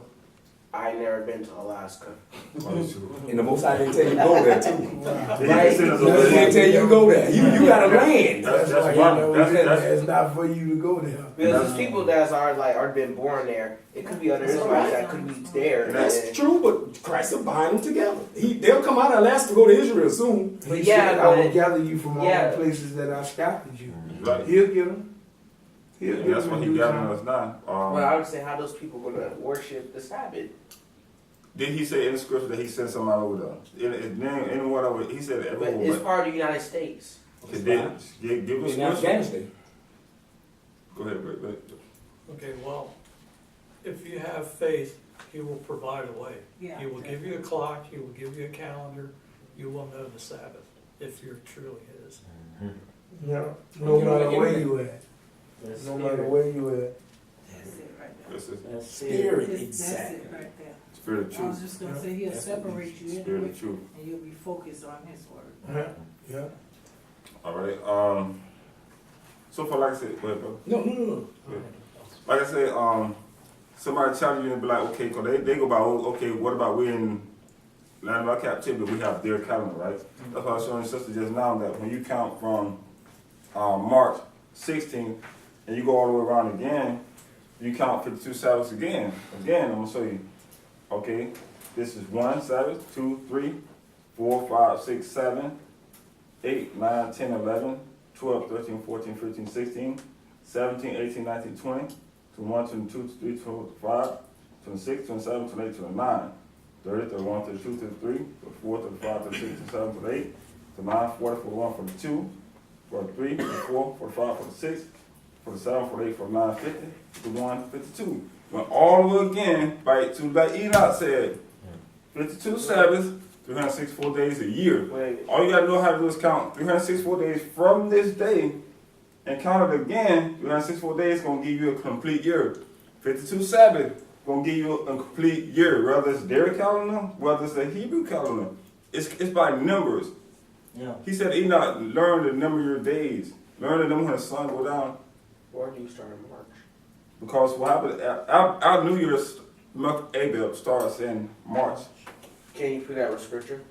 I never been to Alaska. And the Most High didn't tell you to go there too. Right? He didn't tell you to go there. You got to land. That's It's not for you to go there. Because there's people that are been born there. It could be other Israelites that could be there. That's true, but Christ will bind them together. They'll come out of Alaska to go to Israel soon. But He yeah, said, I will but gather you from all yeah. the places that I scattered you. Right. He'll get them. He'll get That's them what in he due gathering time. us now. well, I would say how those people gonna worship the Sabbath. Did he say in the scripture that he sent somebody over there? In whatever he said But everywhere. it's part of the United States. Okay, then give us In Afghanistan. Go ahead, Rick. Okay, well, if you have faith, he will provide a way. Yeah. He will give you a clock, he will give you a calendar, you will know the Sabbath, if you're truly his. Yeah. No You know, matter where anyway. you at. That's No spirit. matter where you at. That's it right there. This is That's Spirit, That's exactly. it right there. spirit of I was truth. just gonna say he'll separate you Spirit anyway, of truth. and you'll be focused on his word. Yeah. All right. So far, like I said, go ahead, bro. No. Like I said, somebody challenge you and be like, okay, cause they go by, okay, what about we in land of our captivity? We have their calendar, right? That's why I was showing your sister just now that when you count from March 16th and you go all the way around again, you count 52 Sabbaths again. Again, I'm gonna show you. Okay, this is 1 Sabbath, 2, 3, 4, 5, 6, 7, 8, 9, 10, 11, 12, 13, 14, 15, 16, 17, 18, 19, 20, 21, 22, 23, 25, 26, 27, 28, 29, 30, 31, 32, 33, 34, 35, 36, 37, 38, 39, 40, 41, 42, 43, 44, 45, 46, 47, 48, 49, 50, 51, 52. Went all the way again, right to like Enoch said, 52 Sabbaths, 364 days a year. Wait, All you gotta know how to do is count 364 days from this day and count it again. 364 days is gonna give you a complete year. 52 Sabbath, gonna give you a complete year, whether it's their calendar, whether it's the Hebrew calendar. It's by numbers. Yeah. He said, Enoch, learn to number your days. Learn to know when the sun go down. Why do you start in March? Because what happened, our New Year's month, Abel, starts in March. Can you put that with scripture?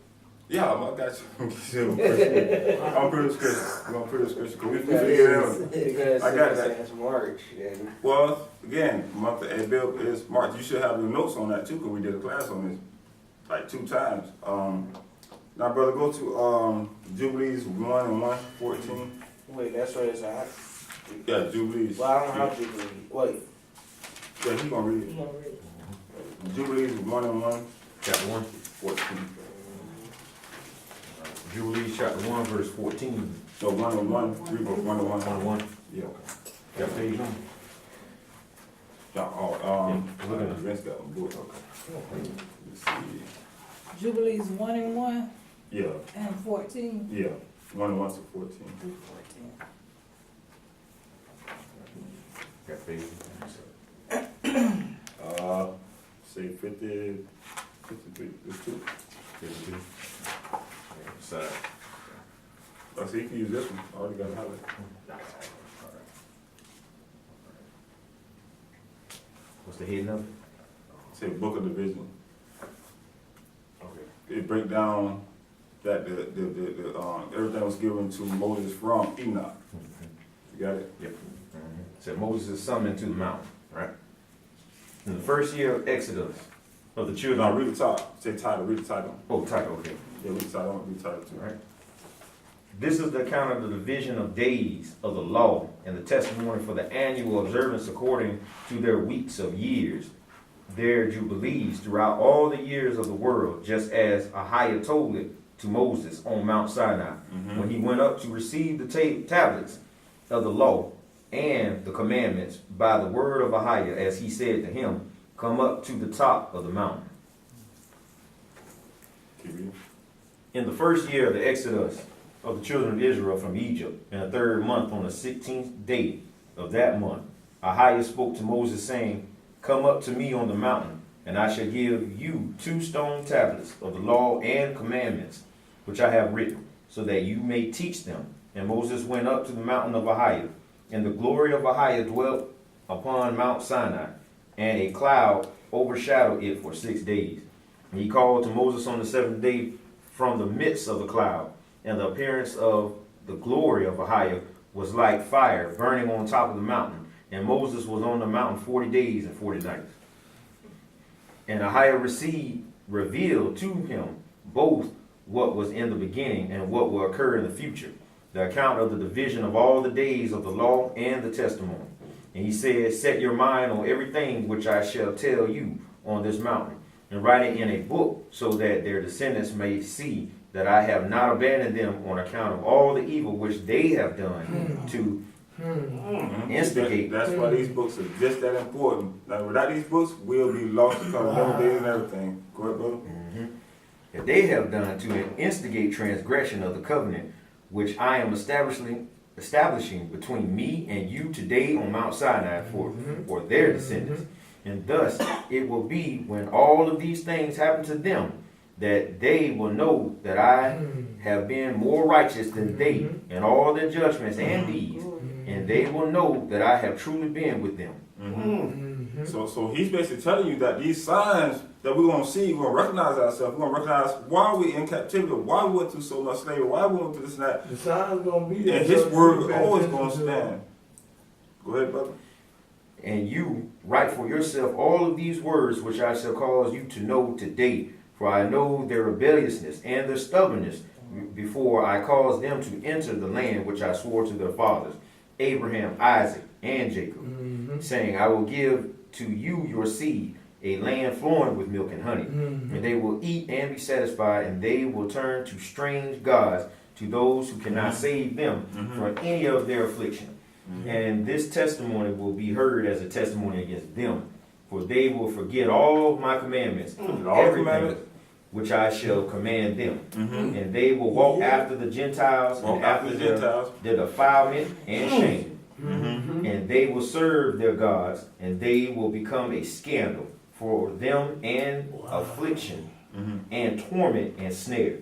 Yeah, I got you. I'm pretty scripture. I'm pretty scripture. We figure it out. Because I got if that. it says March, then Well, again, month of Abel is March. You should have your notes on that too, because we did a class on this like 2 times. Now, brother, go to Jubilees 1 and 1, 14. wait, that's what it's at. Yeah, Jubilees. Well, I don't know how to read. Wait, Yeah, he gonna read You it. gonna read it? Jubilees 1 and 1, Chapter 1. 14. Jubilees chapter 1, verse 14. So 1 and 1, read both 1 and 1. 1 and 1. Yeah. Got page on? Yeah, Yeah, look at it. Vince got a book. Let's see. Jubilees 1 and 1 Yeah, and 14. yeah. 1 and 1 to 14. Through 14. Got page. Say 50, 53, there's 2. 52. Side. I see you can use this one. I already got it highlighted. What's the heading of it? Say Book of Division. Okay. It break down that everything was given to Moses from Enoch. You got it? Yep. Said Moses is summoned to the mountain, right? In the first year of Exodus of the Now children. read the top. Say title. Read the title. Oh, title, okay. Yeah, read the title. I want to read the title too. All right. This is the account of the division of days of the law and the testimony for the annual observance according to their weeks of years, their jubilees throughout all the years of the world, just as Ahiah told it to Moses on Mount Sinai, when he went up to receive the tablets of the law and the commandments by the word of Ahiah, as he said to him, come up to the top of the mountain. Keep reading. In the first year of the Exodus of the children of Israel from Egypt, in the 3rd month, on the 16th day of that month, Ahiah spoke to Moses, saying, come up to me on the mountain, and I shall give you 2 stone tablets of the law and commandments, which I have written, so that you may teach them. And Moses went up to the mountain of Ahiah, and the glory of Ahiah dwelt upon Mount Sinai, and a cloud overshadowed it for 6 days. And he called to Moses on the 7th day from the midst of the cloud, and the appearance of the glory of Ahiah was like fire burning on top of the mountain. And Moses was on the mountain 40 days and 40 nights. And Ahiah revealed to him both what was in the beginning and what will occur in the future, the account of the division of all the days of the law and the testimony. And he said, set your mind on everything which I shall tell you on this mountain, and write it in a book, so that their descendants may see that I have not abandoned them on account of all the evil which they have done to instigate. That's why these books are just that important. Now, without these books, we'll be lost because of number days and everything. Go ahead, brother. That they have done to instigate transgression of the covenant which I am establishing between me and you today on Mount Sinai for their descendants. And thus it will be, when all of these things happen to them, that they will know that I have been more righteous than they in all their judgments and deeds, and they will know that I have truly been with them. So he's basically telling you that these signs that we're going to see, we're going to recognize ourselves, we're going to recognize why we're in captivity, why we went through so much slavery, why we went through this and that. The sign's gonna be there. And his so word you always pay going to attention to it. stand. Go ahead, brother. And you write for yourself all of these words which I shall cause you to know today, for I know their rebelliousness and their stubbornness before I caused them to enter the land which I swore to their fathers, Abraham, Isaac, and Jacob, saying, I will give to you your seed, a land flowing with milk and honey, and they will eat and be satisfied, and they will turn to strange gods, to those who cannot save them from any of their affliction. And this testimony will be heard as a testimony against them, for they will forget all my commandments, everything which I shall command them. And they will walk after the Gentiles and after their defilement and shame. And they will serve their gods, and they will become a scandal for them and affliction and torment and snare.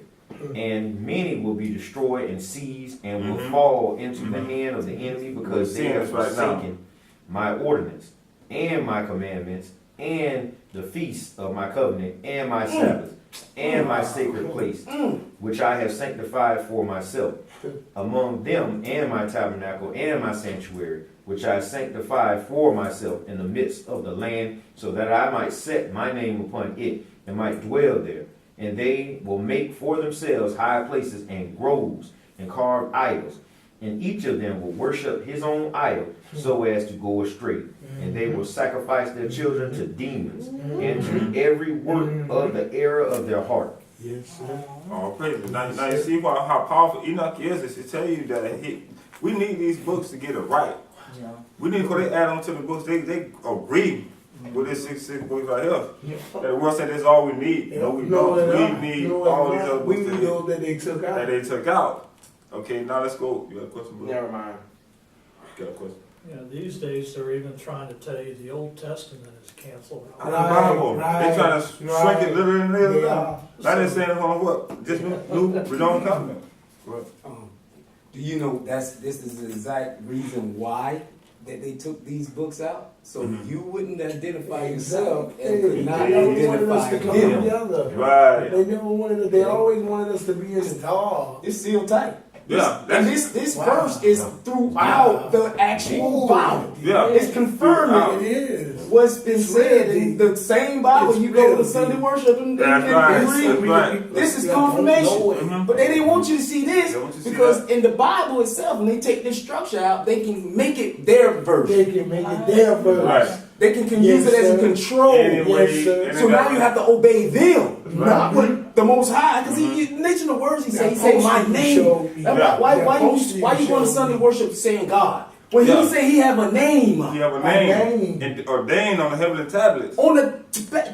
And many will be destroyed and seized and will fall into the hand of the enemy because they have forsaken my ordinance and my commandments and the feast of my covenant and my Sabbath and my sacred place, which I have sanctified for myself, among them and my tabernacle and my sanctuary, which I sanctified for myself in the midst of the land, so that I might set my name upon it and might dwell there. And they will make for themselves high places and groves and carve idols. And each of them will worship his own idol so as to go astray. And they will sacrifice their children to demons and to every work of the error of their heart. Yes, sir. Oh, praise it. Now you see how powerful Enoch is to tell you that we need these books to get it right. Yeah. We need, when they add on to the books, they agree with this 6 books right here. That the world said that's all we need. No, we don't. We need all these other We books need those that they took out. that they took out. Okay, now let's go. You got a question, bro? Never mind. Got a question? Yeah, these days they're even trying to tell you the Old Testament is canceled out. The Bible. They trying to shrink it literally and live it Yeah. down. Now they're saying on what? Just new renewed covenant. What? Do you know this is the exact reason why that they took these books out? So you wouldn't identify yourself and could not They never wanted us identify to come them. together. Right. They never wanted us, they always wanted us to be in the dark. It's sealed tight. Yeah. And this verse is throughout the actual Bible. Yeah. It's confirming It is. what's been said in the same Bible. You go to Sunday worship and That's right. read. That's right. This is confirmation. But they didn't want you to see this They want you to see because that. in the Bible itself, when they take this structure out, they can make it their version. They can make it their verse. Right. They can Yes, use it as a sir. control. Anyway, Yes, sir. and So now you have to obey them, not Right. what the Most High. Because he mentioned the words. He say my name. Yeah. Why you going to Sunday worship saying God? When Yeah. he say he have a name You have a A name name. and ordained on the heavenly tablets. on the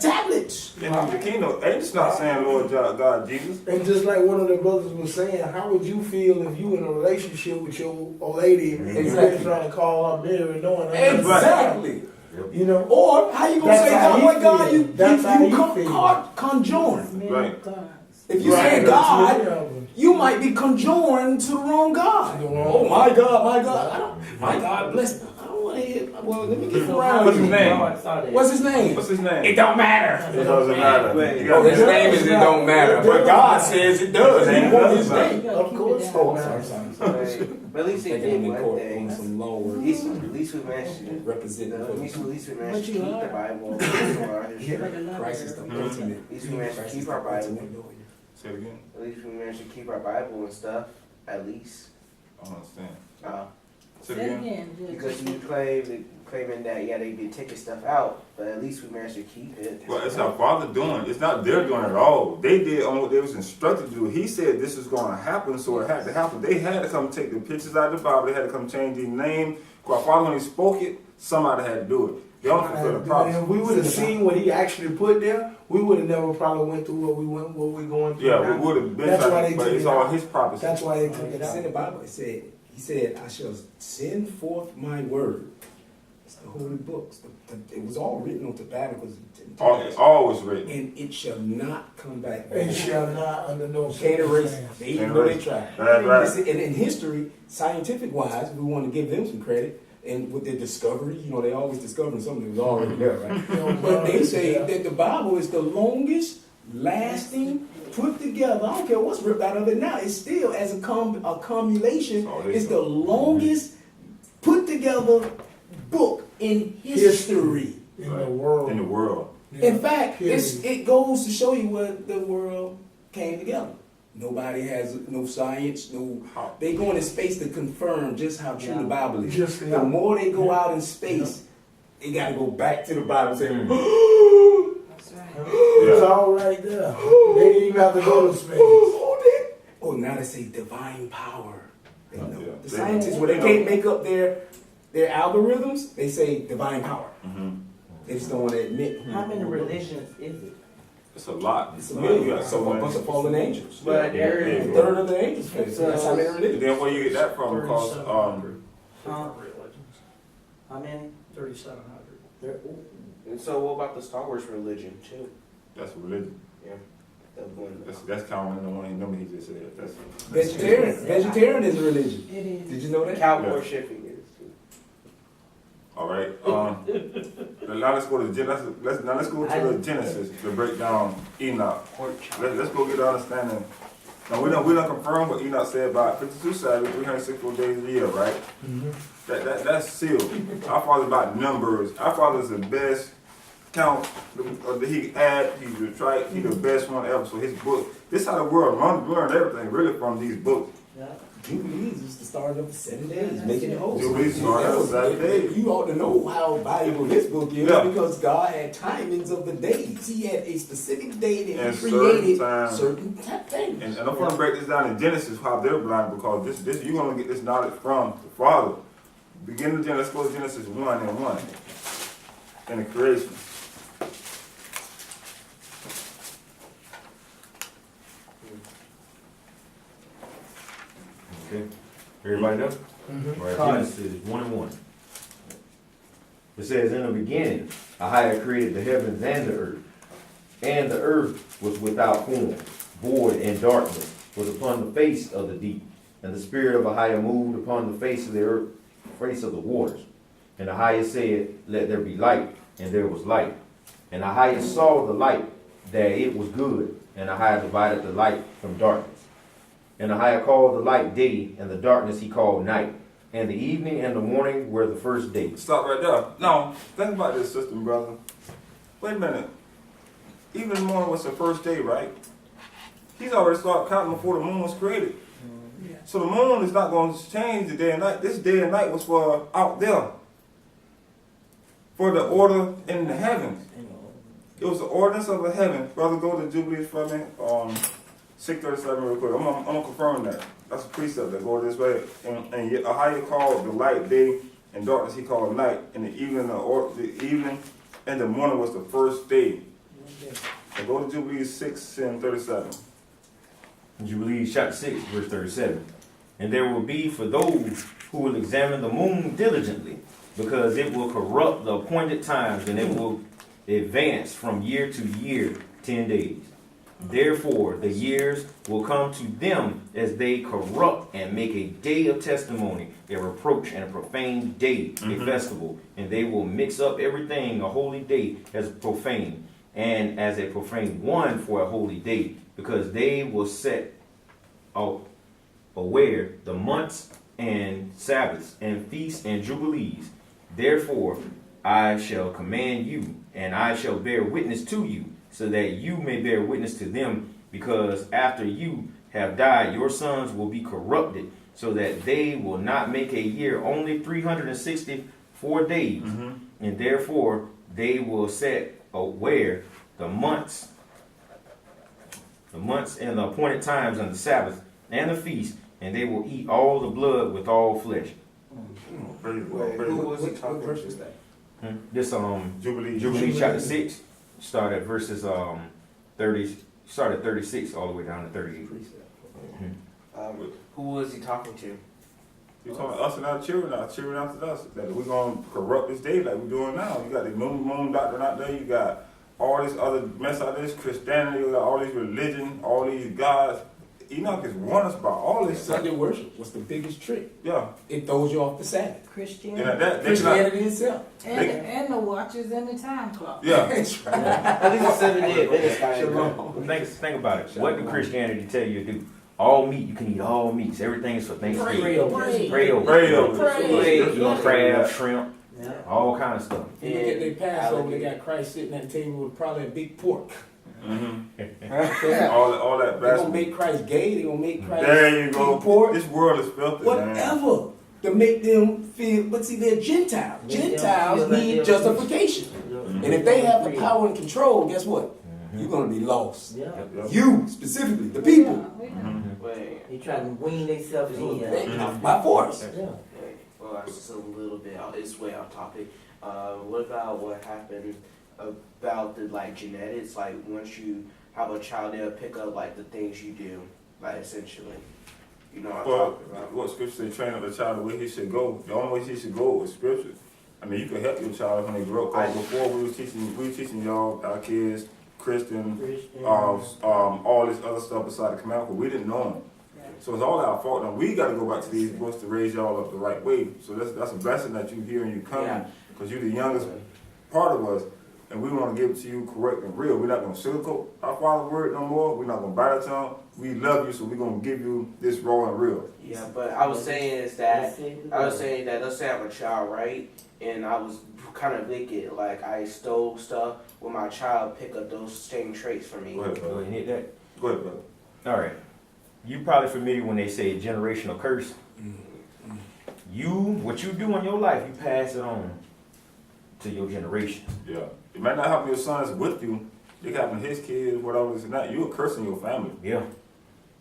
tablets. In the kingdom, it's not saying Lord God Jesus. And just like one of the brothers was saying, how would you feel if you in a relationship with your old lady and you're Exactly. trying to call her Mary knowing her Exactly. You know? Or how you gonna That's say how God? he What God feel. you That's how he feel. conjoin? Right. If you Right, say that's God, what it is. you might be conjoined to the wrong God. To the wrong Oh my God, my God! My God bless. I don't want to hear. Well, let me get around. What's his name? What's his name? What's his name? It don't matter. It doesn't matter. You Oh, got his name is it don't matter, but God says it does. He wants his name. Of course. Oh, I'm sorry. But at least they Thinking did I'm in one court thing. on some law work. At least we managed to. Represent At least we managed to you keep are. the Bible. At Christ is the ultimate. least we managed to Christ is keep the our Bible. ultimate lawyer. Say it again. At least we managed to keep our Bible and stuff. At least. I don't understand. Uh, Say it again. because you claiming that they be taking stuff out, but at least we managed to keep it. Well, it's our Father doing. It's not their doing at all. They did on what they was instructed to do. He said this was going to happen, so it had to happen. They had to come take the pictures out of the Bible. They had to come change the name. Our Father, when He spoke it, somebody had to do it. They don't fulfill the And promise. if we would have seen what he actually put there, we would have never probably went through what we're going through. Yeah, now. we would have been. That's why trying, they but took it's it all out. His promises. That's why they took it It's in the out. Bible. He said, I shall send forth my word. It's the holy books. It was all written on tabernacles and It's always written. and it shall not come back. And shall not under no Can't erase. circumstance. They even though they try. That's right. And in history, scientific wise, we want to give them some credit. And with their discovery, they always discovering something that was already there, right? But they say that the Bible is the longest lasting, put together. I don't care what's ripped out of it now. It's still as a cumulation. It's the longest put together book in history. In the world. In the world. In fact, Period. it goes to show you where the world came together. Nobody has no science, they go into space to confirm just how true the Bible is. Just The more they go out in space, they gotta go back to the Bible and say, That's right. It's all right there. They didn't even have to go to space. oh, now they say divine power. They know. Yeah. The scientists, when they can't make up their algorithms, they say divine power. They just don't want to admit. How many religions is it? It's a lot. It's a million. You got So a bunch of fallen angels. But there A you go. third of the angels. That's how many religions. Then where you get that from? Because 3,700 Huh? religions. How many? 3,700. And so what about the Star Wars religion too? That's religion. The one. That's counting in the one number he just said. That's Vegetarian. Vegetarian is a religion. It is. Did you know that? Cow Yeah. worshiping is. all right. Now let's go to let's go to the Genesis to break down Enoch. Let's go get an understanding. Now we don't confirm what Enoch said about 52 Sabbaths, 364 days a year, right? That's sealed. Our Father's about numbers. Our Father's the best count that he can add. He's the right. He's the best one ever. So his book. This is how the world learned everything really from these books. Jubilees is the start of the 7 days, making it whole. Jubilees started on 7 days. You ought to know how valuable this book is because God had timings of the days. He had a specific day that And He created certain things. And I'm going to break this down in Genesis, how they're blind, because this you're going to get this knowledge from the Father. Beginning of Genesis, let's go to Genesis 1 and 1. In the creation. Okay. Everybody know? Right, Genesis 1 and 1. It says, in the beginning, Ahia created the heavens and the earth. And the earth was without form, void, and darkness was upon the face of the deep. And the spirit of Ahia moved upon the face of the earth, face of the waters. And Ahia said, let there be light, and there was light. And Ahia saw the light, that it was good. And Ahia divided the light from darkness. And Ahia called the light day, and the darkness he called night. And the evening and the morning were the first day. Stop right there. Now, think about this system, brother. Wait a minute. Even the morning was the first day, right? He's already started counting before the moon was created. Yeah. So the moon is not going to change the day and night. This day and night was for out there. For the order in the heavens. It was the ordinance of the heaven. Brother, go to Jubilees for me. 637 real quick. I'm gonna confirm that. That's a precept that go this way. And Ahia called the light day and darkness he called night. And the evening and the morning was the first day. And go to Jubilees 6 and 37. Jubilees chapter 6, verse 37. And there will be for those who will examine the moon diligently, because it will corrupt the appointed times, and it will advance from year to year 10 days. Therefore, the years will come to them as they corrupt and make a day of testimony, a reproach and a profane day, a festival. And they will mix up everything a holy day as profane, and as a profane one for a holy day, because they will set out aware the months and Sabbaths and feasts and jubilees. Therefore, I shall command you, and I shall bear witness to you, so that you may bear witness to them, because after you have died, your sons will be corrupted, so that they will not make a year only 364 days. And therefore, they will set aware the months and the appointed times and the Sabbath and the feast, and they will eat all the blood with all flesh. Who was he talking What verse to? is that? This Jubilees chapter 6 started at verses 30, started 36 all the way down to 38. Who was he talking to? You're talking about us and our children after us. That we're going to corrupt this day like we're doing now. You got the moon doctrine out there. You got all this other mess out there. This Christianity, you got all these religion, all these gods. Enoch has warned us about all this stuff. Sunday worship was the biggest trick. Yeah. It throws you off the Sabbath. And Christianity. that Christianity itself. And the watches and the time clock. yeah. That's right. At least a 7 day Adventist guy. Shalom. Think about it. What do Christianity tell you to do? All meat, you can eat all meats. Everything is for Thanksgiving. Pray over it. Pray over. Pray over. Eat crab, shrimp, all kind of stuff. You look at their Passover, they got Christ sitting at the table with probably a big pork. All that They're gonna blasphemy. make Christ gay, they're gonna make Christ There you go. eat pork. This world is filthy, man. Whatever. To make them feel, but see, they're Gentiles. Gentiles need justification. And if they have the power and control, guess what? You're gonna be lost. Yeah. You, specifically, the people. Wait. They try to wean themselves in. By force. Yeah. Well, that's just a little bit. It's way off topic. What about what happened about the genetics? Like once you have a child, they'll pick up the things you do, essentially. You know what I'm Well, talking about. what scripture say, train up the child the way he should go. The only way he should go is scripture. I mean, you can help your child when they grow up. 'Cause before we was teaching y'all, our kids, Christian, all this other stuff beside the commandment, but we didn't know them. So it's all our fault. Now we got to go back to these books to raise y'all up the right way. So that's a blessing that you here and you coming, because you're the youngest part of us, and we want to give it to you correct and real. We're not going to sugarcoat our Father's word no more. We're not going to bite our tongue. We love you, so we're going to give you this raw and real. Yeah, but I was saying that let's say I have a child, right? And I was kind of wicked, like I stole stuff. Will my child pick up those same traits from me? Go ahead, Go brother. ahead and hit that. Go ahead, brother. All right. You probably familiar when they say generational curse. What you do in your life, you pass it on to your generation. Yeah. It might not happen to your sons with you. It can happen to his kids, whatever this and that. You're cursing your family. Yeah.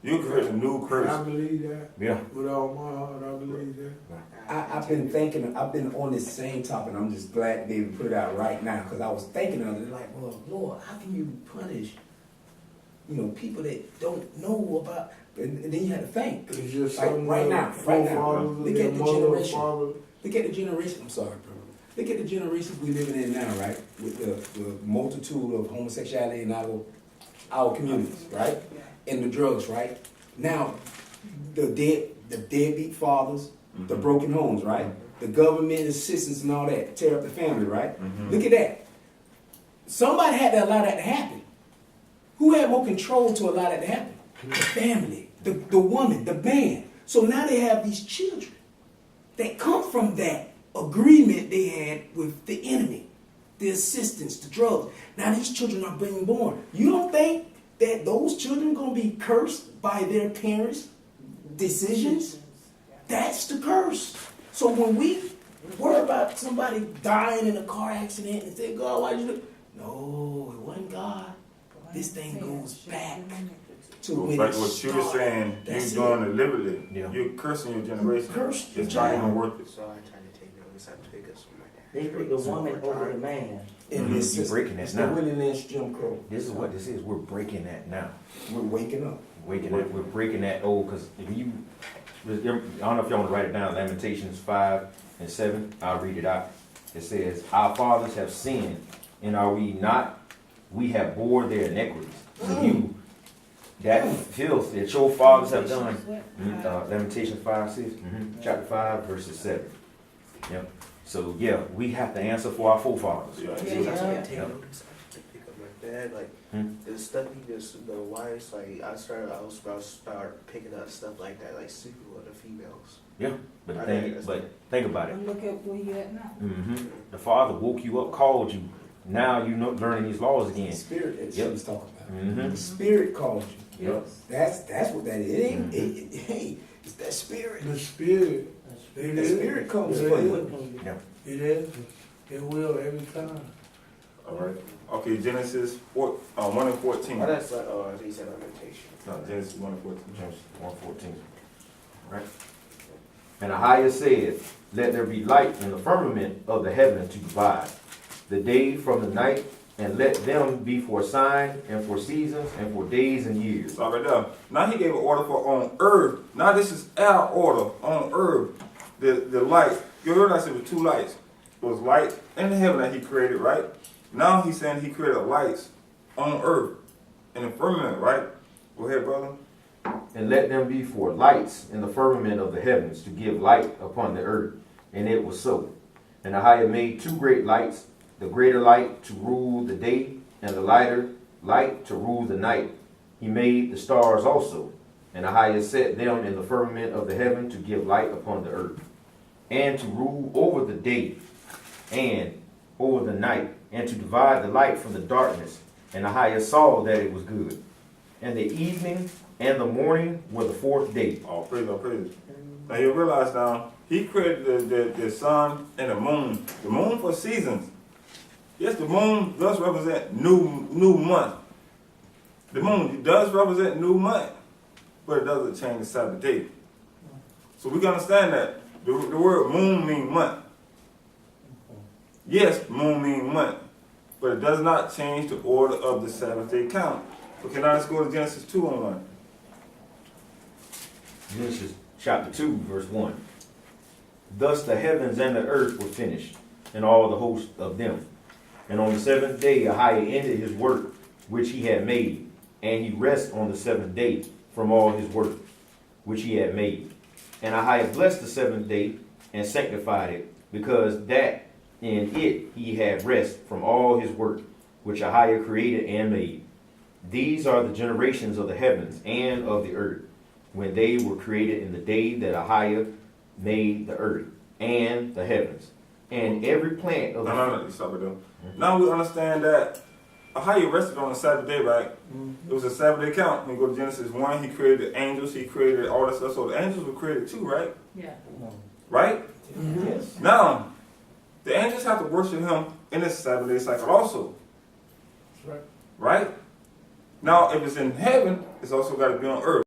You're creating a new curse. I believe that. Yeah. With all my heart, I believe that. I've been thinking, I've been on this same topic. I'm just glad to be able to put it out right now, because I was thinking of it like, well, Lord, how can you punish, people that don't know about, and then you had to think. It's just Like something right now, right now. forefathers, Look their at the mother, generation. father. Look at the generation. I'm sorry, bro. Look at the generations we living in now, right? With the multitude of homosexuality in our communities, right? And the drugs, right? Now, the deadbeat fathers, the broken homes, right? The government assistance and all that tear up the family, right? Look at that. Somebody had to allow that to happen. Who had more control to allow that to happen? The family, the woman, the man. So now they have these children that come from that agreement they had with the enemy, the assistance, the drugs. Now these children are being born. You don't think that those children are going to be cursed by their parents' decisions? That's the curse. So when we worry about somebody dying in a car accident and say, God, why'd you do it? No, it wasn't God. This thing goes back to when Like it what you were started. saying, That's you're doing deliberately. Yeah. You're cursing your generation. Cursed your It's not even child. worth it. So I try to take notice. I pick up some like that. They pick the woman over the man. In Mhm. this You system. breaking that It's now. the Willie Lynch Jim Crow. This is what this is. We're breaking that now. We're waking up. We're breaking that old, because if you, I don't know if y'all want to write it down, Lamentations 5 and 7, I'll read it out. It says, our fathers have sinned, and are we not? We have bore their iniquities. So you, that filth that your fathers have done, Lamentations 5, 6, chapter 5, verses 7. Yep. So yeah, we have to answer for our forefathers. Yeah. I take Yeah. notice. I pick up my dad, like Hmm. the stuff he just the wives. Like I was about to start picking up stuff like that, like sleeping with the females. But think about it. And look at where you at now. The Father woke you up, called you. Now you know learning these laws The again. spirit that she Yep. was talking about. Mhm. The spirit calls you. Yep. That's what that is. It ain't, hey, it's that spirit. The spirit, it The is. spirit comes It for is. you. It is. It will every time. All right. Okay, Genesis 1 and 14. Oh, that's like he said lamentation. No, Genesis 1 and 14. James 1:14. Right. And Ahiah said, let there be light in the firmament of the heaven to divide the day from the night, and let them be for a sign and for seasons and for days and years. Stop right there. Now he gave an order for on earth. Now this is our order on earth. The light. You realize it was two lights. It was light in the heaven that he created, right? Now he's saying he created lights on earth in the firmament, right? Go ahead, brother. And let them be for lights in the firmament of the heavens to give light upon the earth. And it was so. And Ahiah made two great lights, the greater light to rule the day, and the lighter light to rule the night. He made the stars also. And Ahiah set them in the firmament of the heaven to give light upon the earth, and to rule over the day and over the night, and to divide the light from the darkness. And Ahiah saw that it was good. And the evening and the morning were the fourth day. Oh, praise God, praise. Now you realize now, he created the sun and the moon. The moon for seasons. Yes, the moon does represent new month. The moon does represent new month, but it doesn't change the Sabbath day. So we can understand that the word moon means month. Yes, moon means month, but it does not change the order of the Sabbath day count. Okay, now let's go to Genesis 2 and 1. Genesis chapter 2, verse 1. Thus the heavens and the earth were finished, and all the host of them. And on the seventh day Ahia ended his work which he had made, and he rested on the seventh day from all his work which he had made. And Ahia blessed the seventh day and sanctified it, because that in it he had rest from all his work which Ahia created and made. These are the generations of the heavens and of the earth, when they were created in the day that Ahia made the earth and the heavens, and every plant of No, stop it though. Now we understand that Ahia rested on the Sabbath day, right? It was a Sabbath day count. When you go to Genesis 1, he created the angels, he created all that stuff. So the angels were created too, right? Yeah. Right? Yes. Now, the angels have to worship him in this Sabbath day cycle also. That's right. Right? Now, if it's in heaven, it's also got to be on earth.